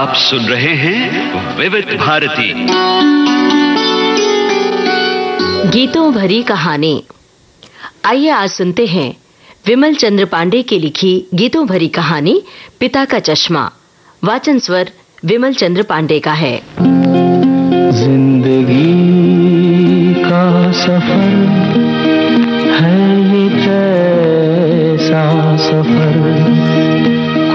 आप सुन रहे हैं विविध भारती गीतों भरी कहानी। आइए आज सुनते हैं विमल चंद्र पांडे की लिखी गीतों भरी कहानी पिता का चश्मा। वाचन स्वर विमल चंद्र पांडे का है। जिंदगी का सफर है ये कैसा सफर,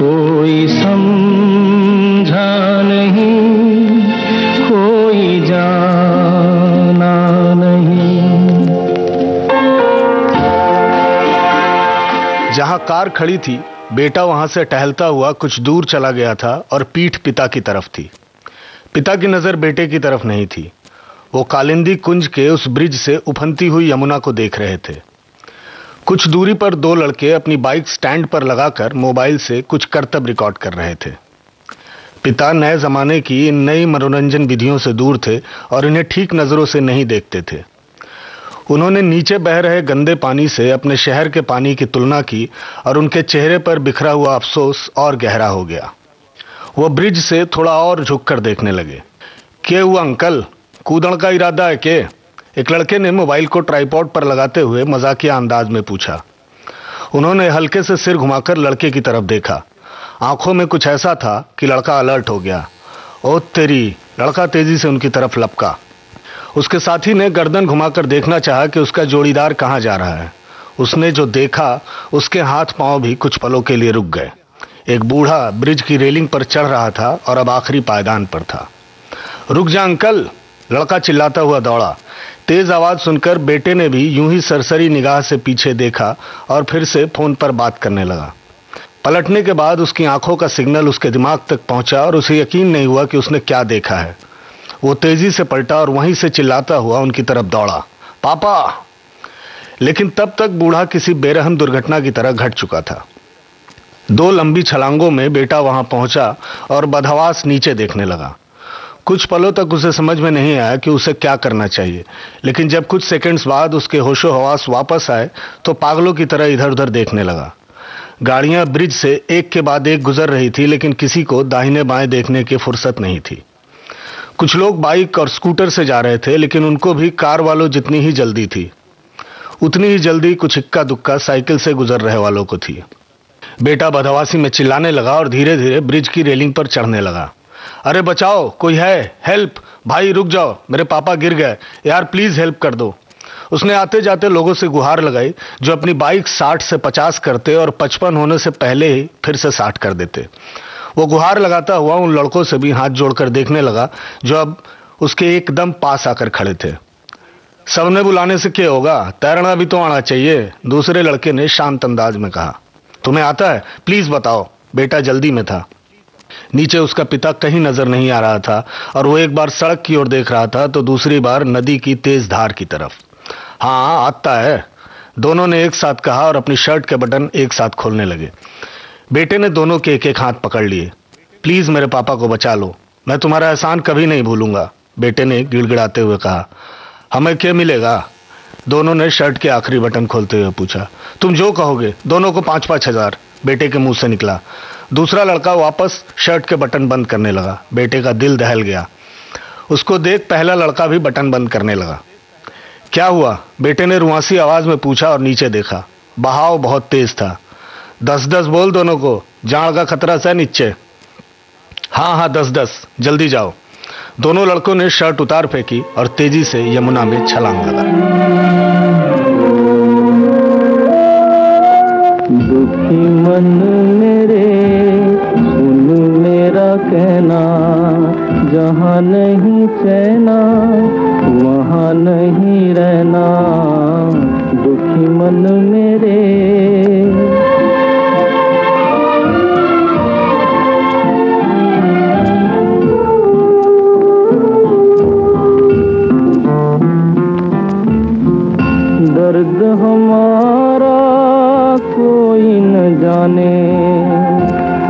कोई समझा नहीं, कोई जाना नहीं। जहां कार खड़ी थी, बेटा वहां से टहलता हुआ कुछ दूर चला गया था और पीठ पिता की तरफ थी। पिता की नजर बेटे की तरफ नहीं थी। वो कालिंदी कुंज के उस ब्रिज से उफनती हुई यमुना को देख रहे थे। कुछ दूरी पर दो लड़के अपनी बाइक स्टैंड पर लगाकर मोबाइल से कुछ करतब रिकॉर्ड कर रहे थे। पिता नए जमाने की इन नई मनोरंजन विधियों से दूर थे और इन्हें ठीक नजरों से नहीं देखते थे। उन्होंने नीचे बह रहे गंदे पानी से अपने शहर के पानी की तुलना की और उनके चेहरे पर बिखरा हुआ अफसोस और गहरा हो गया। वो ब्रिज से थोड़ा और झुककर देखने लगे। क्या हुआ अंकल, कूदण का इरादा है के? एक लड़के ने मोबाइल को ट्राइपॉड पर लगाते हुए मजाकिया अंदाज में पूछा। उन्होंने हल्के से सिर घुमाकर लड़के की तरफ देखा। आंखों में कुछ ऐसा था कि लड़का अलर्ट हो गया। ओ तेरी! लड़का तेजी से उनकी तरफ लपका। उसके साथी ने गर्दन घुमाकर देखना चाहा कि उसका जोड़ीदार कहां जा रहा है। उसने जो देखा, उसके हाथ पांव भी कुछ पलों के लिए रुक गए। एक बूढ़ा ब्रिज की रेलिंग पर चढ़ रहा था और अब आखिरी पायदान पर था। रुक जा अंकल! लड़का चिल्लाता हुआ दौड़ा। तेज आवाज सुनकर बेटे ने भी यूं ही सरसरी निगाह से पीछे देखा और फिर से फोन पर बात करने लगा। पलटने के बाद उसकी आंखों का सिग्नल उसके दिमाग तक पहुंचा और उसे यकीन नहीं हुआ कि उसने क्या देखा है। वो तेजी से पलटा और वहीं से चिल्लाता हुआ उनकी तरफ दौड़ा, पापा! लेकिन तब तक बूढ़ा किसी बेरहम दुर्घटना की तरह घट चुका था। दो लंबी छलांगों में बेटा वहां पहुंचा और बदहवास नीचे देखने लगा। कुछ पलों तक उसे समझ में नहीं आया कि उसे क्या करना चाहिए, लेकिन जब कुछ सेकंड्स बाद उसके होशो हवास वापस आए तो पागलों की तरह इधर उधर देखने लगा। गाड़ियां ब्रिज से एक के बाद एक गुजर रही थी, लेकिन किसी को दाहिने बाएं देखने की फुर्सत नहीं थी। कुछ लोग बाइक और स्कूटर से जा रहे थे, लेकिन उनको भी कार वालों जितनी ही जल्दी थी। उतनी ही जल्दी कुछ इक्का दुक्का साइकिल से गुजर रहे वालों को थी। बेटा बदहवासी में चिल्लाने लगा और धीरे धीरे ब्रिज की रेलिंग पर चढ़ने लगा। अरे बचाओ, कोई है? हेल्प! भाई रुक जाओ, मेरे पापा गिर गए यार, प्लीज हेल्प कर दो। उसने आते जाते लोगों से गुहार लगाई, जो अपनी बाइक 60 से 50 करते और 55 होने से पहले ही फिर से 60 कर देते। वो गुहार लगाता हुआ उन लड़कों से भी हाथ जोड़कर देखने लगा जो अब उसके एकदम पास आकर खड़े थे। सबने बुलाने से क्या होगा, तैरना भी तो आना चाहिए, दूसरे लड़के ने शांत अंदाज में कहा। तुम्हें आता है? प्लीज बताओ। बेटा जल्दी में था। नीचे उसका पिता कहीं नजर नहीं आ रहा था और वो एक बार सड़क की ओर देख रहा था तो दूसरी बार नदी की तेज धार की तरफ। हाँ आता है, दोनों ने एक साथ कहा और अपनी शर्ट के बटन एक साथ खोलने लगे। बेटे ने दोनों के एक एक हाथ पकड़ लिए। प्लीज मेरे पापा को बचा लो, मैं तुम्हारा एहसान कभी नहीं भूलूंगा, बेटे ने गिड़गिड़ाते हुए कहा। हमें क्या मिलेगा? दोनों ने शर्ट के आखिरी बटन खोलते हुए पूछा। तुम जो कहोगे, दोनों को 5-5 हजार, बेटे के मुंह से निकला। दूसरा लड़का वापस शर्ट के बटन बंद करने लगा। बेटे का दिल दहल गया। उसको देख पहला लड़का भी बटन बंद करने लगा। क्या हुआ? बेटे ने रुआसी आवाज में पूछा और नीचे देखा। बहाव बहुत तेज था। 10-10 बोल दोनों को, जान का खतरा से नीचे। हाँ 10-10, जल्दी जाओ। दोनों लड़कों ने शर्ट उतार फेंकी और तेजी से यमुना में छलांग लगा। दुखी मन मेरे सुन मेरा कहना, जहाँ नहीं चैना वहाँ नहीं रहना। दुखी मन मेरे दर्द हमारा कोई न जाने,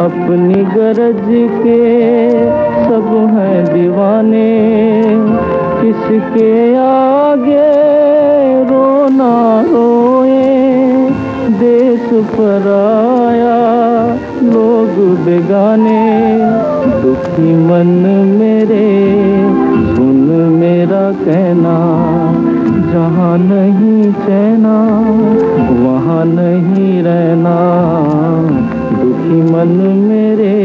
अपनी गरज के सब हैं दीवाने। किसके आगे रोना रोए, देश पराया लोग बेगाने, दुखी मन मेरे सुन मेरा कहना, जहाँ नहीं चैना वहाँ नहीं रहना, दुखी मन मेरे।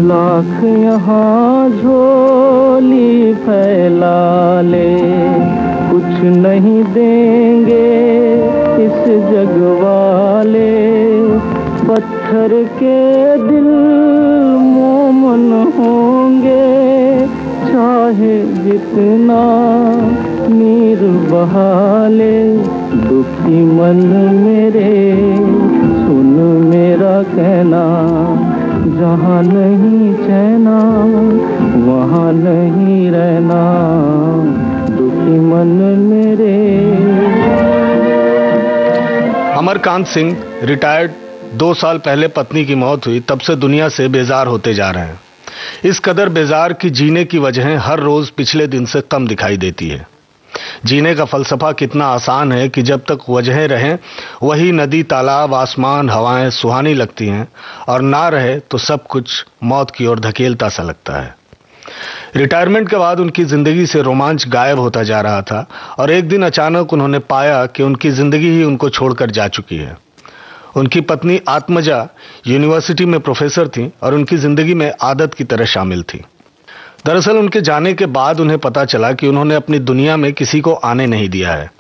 लाख यहाँ झोली फैला ले, कुछ नहीं देंगे इस जग वाले, पत्थर के दिल मोमन होंगे, चाहे जितना नीर बहा ले, दुखी मन मेरे सुन मेरा कहना, जहाँ नहीं चैना वहाँ नहीं रहना, दुखी मन मेरे। अमरकांत सिंह रिटायर्ड 2 साल पहले पत्नी की मौत हुई, तब से दुनिया से बेजार होते जा रहे हैं। इस कदर बेजार की जीने की वजहें हर रोज पिछले दिन से कम दिखाई देती है। जीने का फलसफा कितना आसान है कि जब तक वजहें रहें वही नदी, तालाब, आसमान, हवाएं सुहानी लगती हैं, और ना रहे तो सब कुछ मौत की ओर धकेलता सा लगता है। रिटायरमेंट के बाद उनकी जिंदगी से रोमांच गायब होता जा रहा था, और एक दिन अचानक उन्होंने पाया कि उनकी जिंदगी ही उनको छोड़कर जा चुकी है। उनकी पत्नी आत्मजा यूनिवर्सिटी में प्रोफेसर थी और उनकी जिंदगी में आदत की तरह शामिल थी। दरअसल उनके जाने के बाद उन्हें पता चला कि उन्होंने अपनी दुनिया में किसी को आने नहीं दिया है।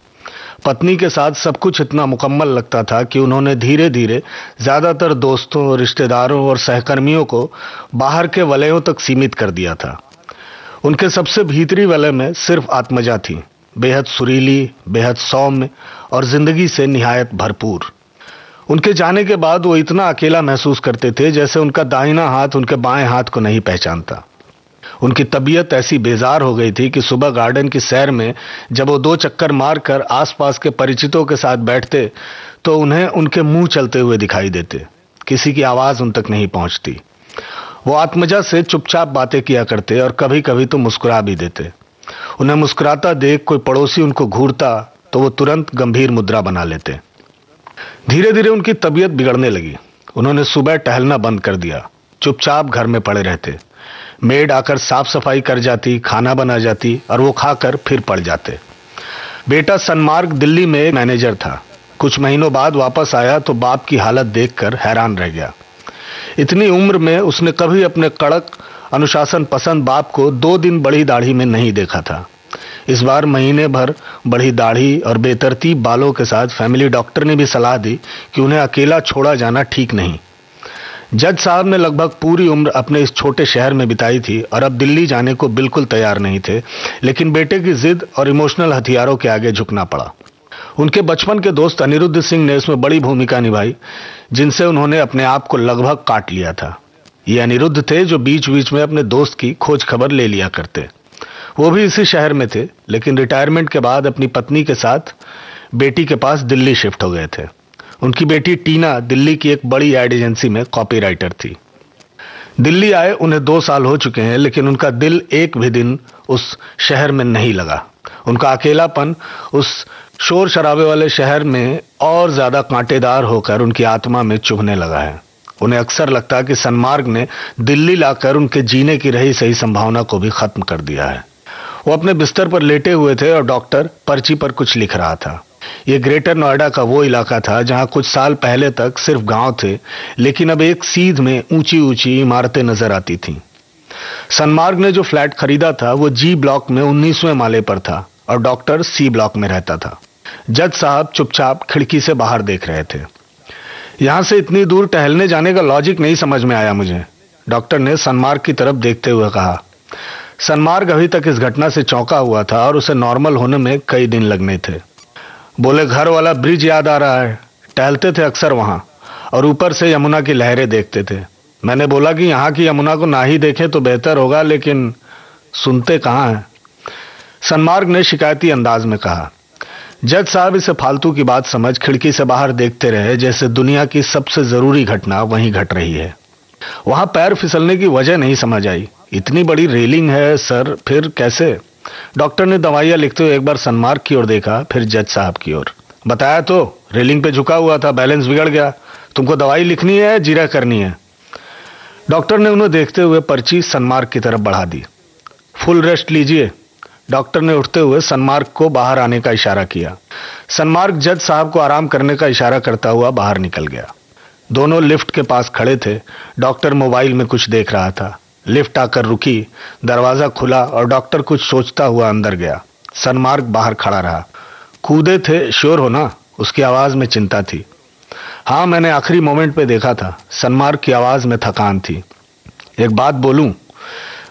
पत्नी के साथ सब कुछ इतना मुकम्मल लगता था कि उन्होंने धीरे धीरे ज्यादातर दोस्तों, रिश्तेदारों और सहकर्मियों को बाहर के वलयों तक सीमित कर दिया था। उनके सबसे भीतरी वलय में सिर्फ आत्मजा थी, बेहद सुरीली, बेहद सौम्य और जिंदगी से निहायत भरपूर। उनके जाने के बाद वो इतना अकेला महसूस करते थे जैसे उनका दाहिना हाथ उनके बाएं हाथ को नहीं पहचानता। उनकी तबीयत ऐसी बेजार हो गई थी कि सुबह गार्डन की सैर में जब वो 2 चक्कर मारकर आसपास के परिचितों के साथ बैठते तो उन्हें उनके मुंह चलते हुए दिखाई देते, किसी की आवाज उन तक नहीं पहुंचती। वो आत्मजा से चुपचाप बातें किया करते और कभी कभी तो मुस्कुरा भी देते। उन्हें मुस्कुराता देख कोई पड़ोसी उनको घूरता तो वो तुरंत गंभीर मुद्रा बना लेते। धीरे धीरे उनकी तबीयत बिगड़ने लगी। उन्होंने सुबह टहलना बंद कर दिया, चुपचाप घर में पड़े रहते। मेड आकर साफ सफाई कर जाती, खाना बना जाती और वो खाकर फिर पड़ जाते। बेटा सनमार्ग दिल्ली में मैनेजर था। कुछ महीनों बाद वापस आया तो बाप की हालत देखकर हैरान रह गया। इतनी उम्र में उसने कभी अपने कड़क अनुशासन पसंद बाप को 2 दिन बड़ी दाढ़ी में नहीं देखा था। इस बार महीने भर बढ़ी दाढ़ी और बेतरतीब बालों के साथ फैमिली डॉक्टर ने भी सलाह दी कि उन्हें अकेला छोड़ा जाना ठीक नहीं। जज साहब ने लगभग पूरी उम्र अपने इस छोटे शहर में बिताई थी और अब दिल्ली जाने को बिल्कुल तैयार नहीं थे, लेकिन बेटे की जिद और इमोशनल हथियारों के आगे झुकना पड़ा। उनके बचपन के दोस्त अनिरुद्ध सिंह ने इसमें बड़ी भूमिका निभाई, जिनसे उन्होंने अपने आप को लगभग काट लिया था। ये अनिरुद्ध थे जो बीच बीच में अपने दोस्त की खोज खबर ले लिया करते। वो भी इसी शहर में थे, लेकिन रिटायरमेंट के बाद अपनी पत्नी के साथ बेटी के पास दिल्ली शिफ्ट हो गए थे। उनकी बेटी टीना दिल्ली की एक बड़ी एड एजेंसी में कॉपीराइटर थी। दिल्ली आए उन्हें 2 साल हो चुके हैं, लेकिन उनका दिल एक भी दिन उस शहर में नहीं लगा। उनका अकेलापन उस शोर शराबे वाले शहर में और ज्यादा कांटेदार होकर उनकी आत्मा में चुभने लगा है। उन्हें अक्सर लगता कि सनमार्ग ने दिल्ली लाकर उनके जीने की रही सही संभावना को भी खत्म कर दिया है। वो अपने बिस्तर पर लेटे हुए थे और डॉक्टर पर्ची पर कुछ लिख रहा था। ये ग्रेटर नोएडा का वो इलाका था जहां कुछ साल पहले तक सिर्फ गांव थे, लेकिन अब एक सीध में ऊंची ऊंची इमारतें नजर आती थीं। सनमार्ग ने जो फ्लैट खरीदा था वो जी ब्लॉक में 19वें माले पर था और डॉक्टर सी ब्लॉक में रहता था। जज साहब चुपचाप खिड़की से बाहर देख रहे थे। यहां से इतनी दूर टहलने जाने का लॉजिक नहीं समझ में आया मुझे, डॉक्टर ने सनमार्ग की तरफ देखते हुए कहा। सनमार्ग अभी तक इस घटना से चौंका हुआ था और उसे नॉर्मल होने में कई दिन लगने थे। बोले, घर वाला ब्रिज याद आ रहा है, टहलते थे अक्सर वहां और ऊपर से यमुना की लहरें देखते थे। मैंने बोला कि यहाँ की यमुना को ना ही देखें तो बेहतर होगा, लेकिन सुनते कहाँ हैं। सनमार्ग ने शिकायती अंदाज में कहा। जज साहब इसे फालतू की बात समझ खिड़की से बाहर देखते रहे, जैसे दुनिया की सबसे जरूरी घटना वहीं घट रही है। वहां पैर फिसलने की वजह नहीं समझ आई। इतनी बड़ी रेलिंग है सर, फिर कैसे? डॉक्टर ने दवाइयां लिखते हुए एक बार सनमार्ग की ओर देखा, फिर जज साहब की ओर। बताया तो, रेलिंग पे झुका हुआ था, बैलेंस बिगड़ गया। तुमको दवाई लिखनी है, जीरा करनी है? डॉक्टर ने उन्हें देखते हुए पर्ची सनमार्ग की तरफ बढ़ा दी। फुल रेस्ट लीजिए। डॉक्टर ने उठते हुए सनमार्ग को बाहर आने का इशारा किया। सनमार्ग जज साहब को आराम करने का इशारा करता हुआ बाहर निकल गया। दोनों लिफ्ट के पास खड़े थे। डॉक्टर मोबाइल में कुछ देख रहा था। लिफ्ट आकर रुकी, दरवाजा खुला और डॉक्टर कुछ सोचता हुआ अंदर गया। सनमार्ग बाहर खड़ा रहा। कूदे थे, श्योर हो ना? उसकी आवाज में चिंता थी। हाँ, मैंने आखिरी मोमेंट पे देखा था। सनमार्ग की आवाज में थकान थी। एक बात बोलूं?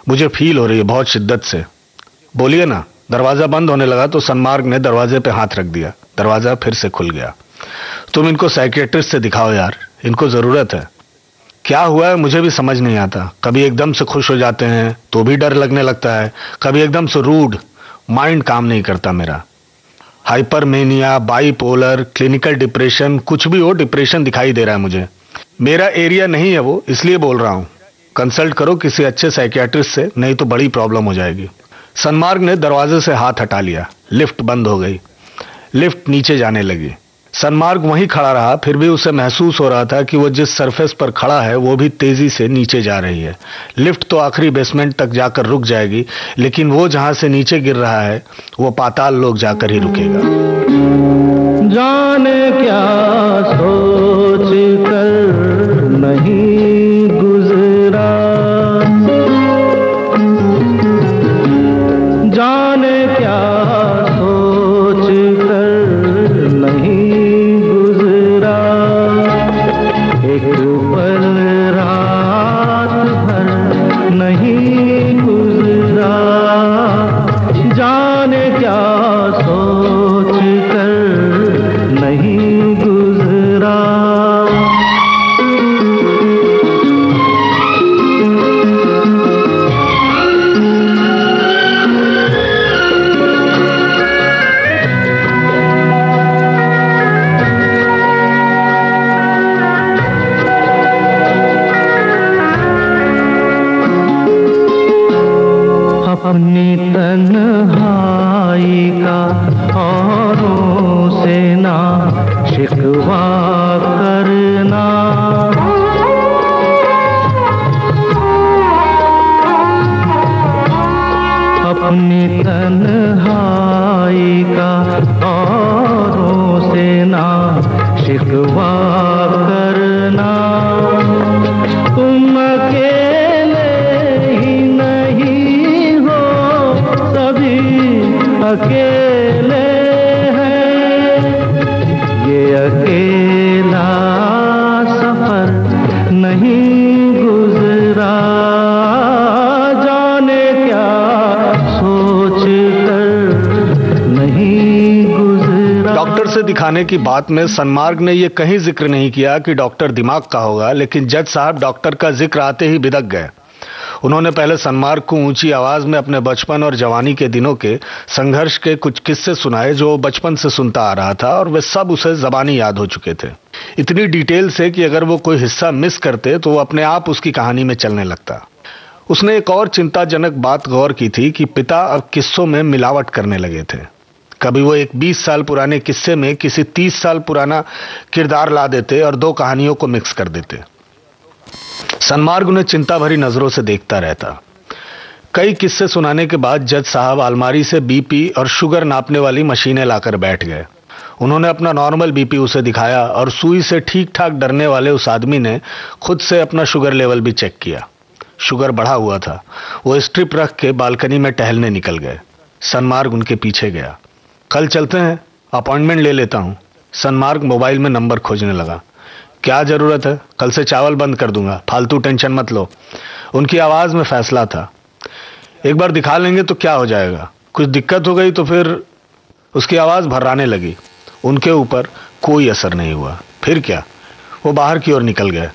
मुझे फील हो रही है बहुत शिद्दत से। बोलिए ना। दरवाजा बंद होने लगा तो सनमार्ग ने दरवाजे पे हाथ रख दिया। दरवाजा फिर से खुल गया। तुम इनको साइकियाट्रिस्ट से दिखाओ यार, इनको जरूरत है। क्या हुआ है मुझे भी समझ नहीं आता। कभी एकदम से खुश हो जाते हैं तो भी डर लगने लगता है, कभी एकदम से रूड। माइंड काम नहीं करता मेरा। हाइपरमेनिया, बाइपोलर, क्लिनिकल डिप्रेशन, कुछ भी हो, डिप्रेशन दिखाई दे रहा है मुझे। मेरा एरिया नहीं है वो, इसलिए बोल रहा हूं। कंसल्ट करो किसी अच्छे साइकियाट्रिस्ट से, नहीं तो बड़ी प्रॉब्लम हो जाएगी। सनमार्ग ने दरवाजे से हाथ हटा लिया। लिफ्ट बंद हो गई। लिफ्ट नीचे जाने लगी। सनमार्ग वहीं खड़ा रहा। फिर भी उसे महसूस हो रहा था कि वो जिस सरफेस पर खड़ा है वो भी तेजी से नीचे जा रही है। लिफ्ट तो आखिरी बेसमेंट तक जाकर रुक जाएगी, लेकिन वो जहां से नीचे गिर रहा है वो पाताल लोक जाकर ही रुकेगा। जाने क्या सोच कर नहीं गुजरा, जाने क्या सोच कर नहीं गुजरा, एक पल रात भर नहीं गुजरा, जाने क्या सोच कर नहीं गुजरा। अपनी तन्हाई का औरों से ना शिकवा करना, अपनी तन्हाई का औरों से ना शिकवा करना, तुम अकेले ही नहीं हो, सभी अकेले हैं, ये अकेला सफर नहीं गुजरा, जाने क्या सोच कर नहीं गुजरा। डॉक्टर से दिखाने की बात में सनमार्ग ने यह कहीं जिक्र नहीं किया कि डॉक्टर दिमाग का होगा, लेकिन जज साहब डॉक्टर का जिक्र आते ही बिदक गए। उन्होंने पहले सनमार्ग को ऊंची आवाज में अपने बचपन और जवानी के दिनों के संघर्ष के कुछ किस्से सुनाए जो बचपन से सुनता आ रहा था, और वे सब उसे ज़बानी याद हो चुके थे। इतनी डिटेल से कि अगर वो कोई हिस्सा मिस करते तो वो अपने आप उसकी कहानी में चलने लगता। उसने एक और चिंताजनक बात गौर की थी कि पिता अब किस्सों में मिलावट करने लगे थे। कभी वो एक 20 साल पुराने किस्से में किसी 30 साल पुराना किरदार ला देते और दो कहानियों को मिक्स कर देते। सनमार्ग उन्हें चिंता भरी नजरों से देखता रहता। कई किस्से सुनाने के बाद जज साहब अलमारी से बीपी और शुगर नापने वाली मशीनें लाकर बैठ गए। उन्होंने अपना नॉर्मल बीपी उसे दिखाया और सुई से ठीक ठाक डरने वाले उस आदमी ने खुद से अपना शुगर लेवल भी चेक किया। शुगर बढ़ा हुआ था। वो स्ट्रिप रख के बालकनी में टहलने निकल गए। सनमार्ग उनके पीछे गया। कल चलते हैं, अपॉइंटमेंट ले लेता हूं। सनमार्ग मोबाइल में नंबर खोजने लगा। क्या जरूरत है, कल से चावल बंद कर दूंगा, फालतू टेंशन मत लो। उनकी आवाज में फैसला था। एक बार दिखा लेंगे तो क्या हो जाएगा, कुछ दिक्कत हो गई तो फिर। उसकी आवाज भर्राने लगी। उनके ऊपर कोई असर नहीं हुआ। फिर क्या, वो बाहर की ओर निकल गए।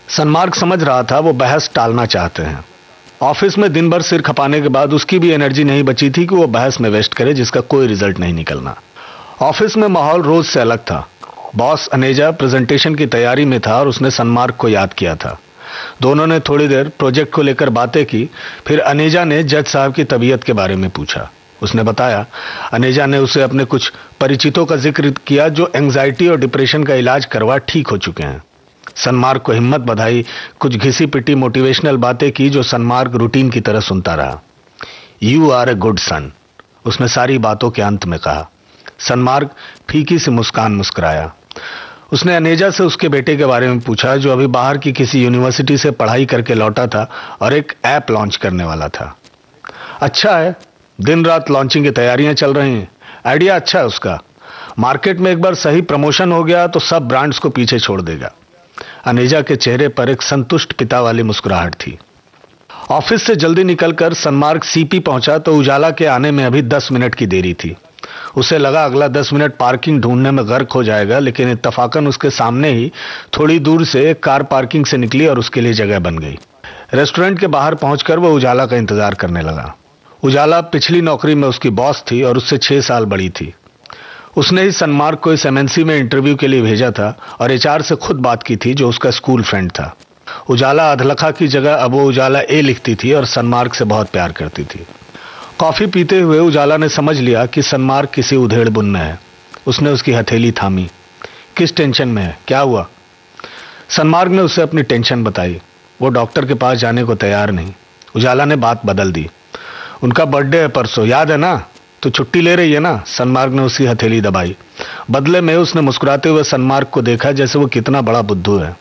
सनमार्ग समझ रहा था वो बहस टालना चाहते हैं। ऑफिस में दिन भर सिर खपाने के बाद उसकी भी एनर्जी नहीं बची थी कि वो बहस में वेस्ट करे जिसका कोई रिजल्ट नहीं निकलना। ऑफिस में माहौल रोज से अलग था। बॉस अनेजा प्रेजेंटेशन की तैयारी में था और उसने सनमार्ग को याद किया था। दोनों ने थोड़ी देर प्रोजेक्ट को लेकर बातें की। फिर अनेजा ने जज साहब की तबीयत के बारे में पूछा। उसने बताया। अनेजा ने उसे अपने कुछ परिचितों का जिक्र किया जो एंजाइटी और डिप्रेशन का इलाज करवा ठीक हो चुके हैं। सनमार्ग को हिम्मत बधाई, कुछ घिसी पिटी मोटिवेशनल बातें की जो सनमार्ग रूटीन की तरह सुनता रहा। You R a good son, उसने सारी बातों के अंत में कहा। सनमार्ग फीकी से मुस्कान मुस्कुराया। उसने अनेजा से उसके बेटे के बारे में पूछा जो अभी बाहर की किसी यूनिवर्सिटी से पढ़ाई करके लौटा था और एक ऐप लॉन्च करने वाला था। अच्छा है, दिन रात लॉन्चिंग की तैयारियां चल रही हैं। आइडिया अच्छा है उसका। मार्केट में एक बार सही प्रमोशन हो गया तो सब ब्रांड्स को पीछे छोड़ देगा। अनेजा के चेहरे पर एक संतुष्ट पिता वाली मुस्कुराहट थी। ऑफिस से जल्दी निकलकर सनमार्ग सीपी पहुंचा तो उजाला के आने में अभी 10 मिनट की देरी थी। उसे लगा अगला 10 मिनट पार्किंग ढूंढने में गर्क हो जाएगा, लेकिन इत्तफाकन उसके सामने ही थोड़ी दूर से एक कार पार्किंग से निकली और उसके लिए जगह बन गई। रेस्टोरेंट के बाहर पहुंचकर वो उजाला का इंतजार करने लगा। उजाला पिछली नौकरी में उसकी बॉस थी और उससे 6 साल बड़ी थी। उसने ही सनमार्ग को इस एमएनसी में इंटरव्यू के लिए भेजा था और एचआर से खुद बात की थी जो उसका स्कूल फ्रेंड था। उजाला अधलखा की जगह अब वो उजाला ए लिखती थी और सनमार्ग से बहुत प्यार करती थी। कॉफी पीते हुए उजाला ने समझ लिया कि सनमार्ग किसी उधेड़बुन में है। उसने उसकी हथेली थामी। किस टेंशन में है, क्या हुआ? सनमार्ग ने उसे अपनी टेंशन बताई। वो डॉक्टर के पास जाने को तैयार नहीं। उजाला ने बात बदल दी। उनका बर्थडे है परसों, याद है ना? तो छुट्टी ले रही है ना? सनमार्ग ने उसकी हथेली दबाई। बदले में उसने मुस्कुराते हुए सनमार्ग को देखा जैसे वो कितना बड़ा बुद्धू है।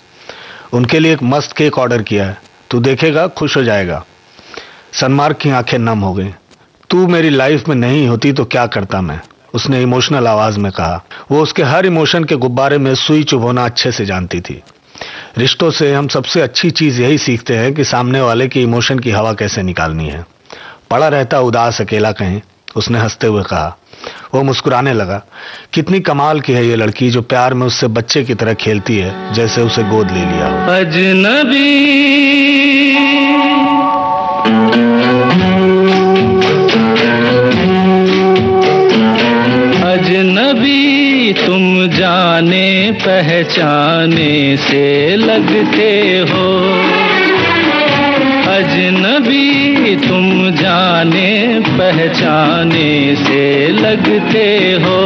उनके लिए एक मस्त केक ऑर्डर किया है, तू देखेगा खुश हो जाएगा। सनमार्ग की आंखें नम हो गई। तू मेरी लाइफ में नहीं होती तो क्या करता मैं, उसने इमोशनल आवाज में कहा। वो उसके हर इमोशन के गुब्बारे में सुई चुभोना अच्छे से जानती थी। रिश्तों से हम सबसे अच्छी चीज यही सीखते हैं कि सामने वाले की इमोशन की हवा कैसे निकालनी है। पड़ा रहता उदास अकेला कहीं, उसने हंसते हुए कहा। वो मुस्कुराने लगा। कितनी कमाल की है ये लड़की जो प्यार में उससे बच्चे की तरह खेलती है जैसे उसे गोद ले लिया हो। अजनबी अजनबी तुम जाने पहचाने से लगते हो। अजनबी तुम जाने पहचाने से लगते हो।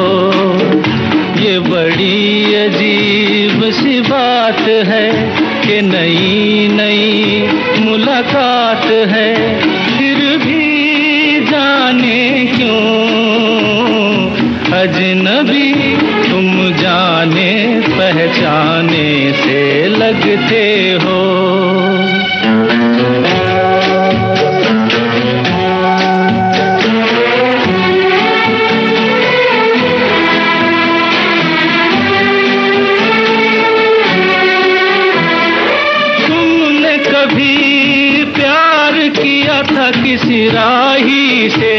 ये बड़ी अजीब सी बात है कि नई नई मुलाकात है, फिर भी जाने क्यों अजनबी तुम जाने पहचाने से लगते हो। किसी राही से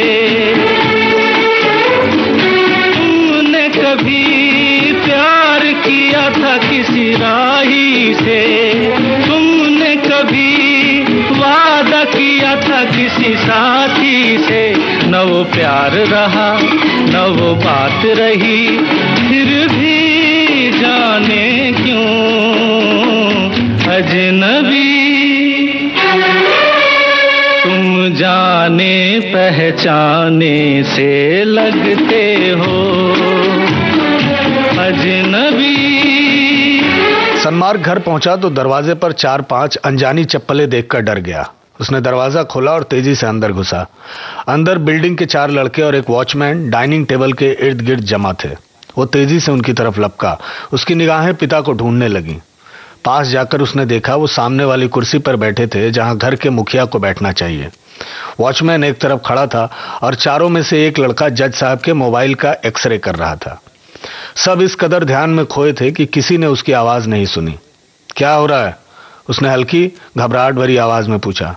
तुमने कभी प्यार किया था, किसी राही से तुमने कभी वादा किया था, किसी साथी से। न वो प्यार रहा न वो बात रही, फिर भी जाने क्यों अजनबी तुम जाने पहचाने से लगते हो। अजनबी। सनमार्ग घर पहुंचा तो दरवाजे पर 4-5 अनजानी चप्पलें देखकर डर गया। उसने दरवाजा खोला और तेजी से अंदर घुसा। अंदर बिल्डिंग के 4 लड़के और एक वॉचमैन डाइनिंग टेबल के इर्द गिर्द जमा थे। वो तेजी से उनकी तरफ लपका। उसकी निगाहें पिता को ढूंढने लगीं। पास जाकर उसने देखा वो सामने वाली कुर्सी पर बैठे थे जहां घर के मुखिया को बैठना चाहिए। वॉचमैन एक तरफ खड़ा था और चारों में से एक लड़का जज साहब के मोबाइल का एक्सरे कर रहा था। सब इस कदर ध्यान में खोए थे कि किसी ने उसकी आवाज नहीं सुनी। क्या हो रहा है? उसने हल्की घबराहट भरी आवाज में पूछा।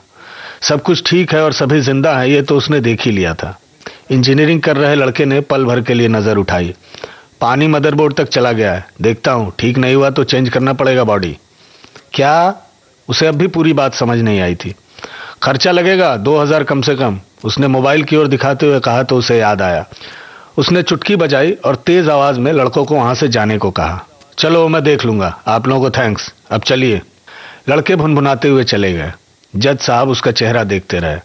सब कुछ ठीक है और सभी जिंदा हैं, ये तो उसने देख ही लिया था। इंजीनियरिंग कर रहे लड़के ने पल भर के लिए नजर उठाई। पानी मदरबोर्ड तक चला गया है, देखता हूं, ठीक नहीं हुआ तो चेंज करना पड़ेगा बॉडी। क्या? उसे अब भी पूरी बात समझ नहीं आई थी। खर्चा लगेगा 2000 कम से कम, उसने मोबाइल की ओर दिखाते हुए कहा तो उसे याद आया। उसने चुटकी बजाई और तेज आवाज में लड़कों को वहां से जाने को कहा। चलो मैं देख लूंगा, आप लोगों को थैंक्स, अब चलिए। लड़के भुनभुनाते हुए चले गए। जज साहब उसका चेहरा देखते रहे।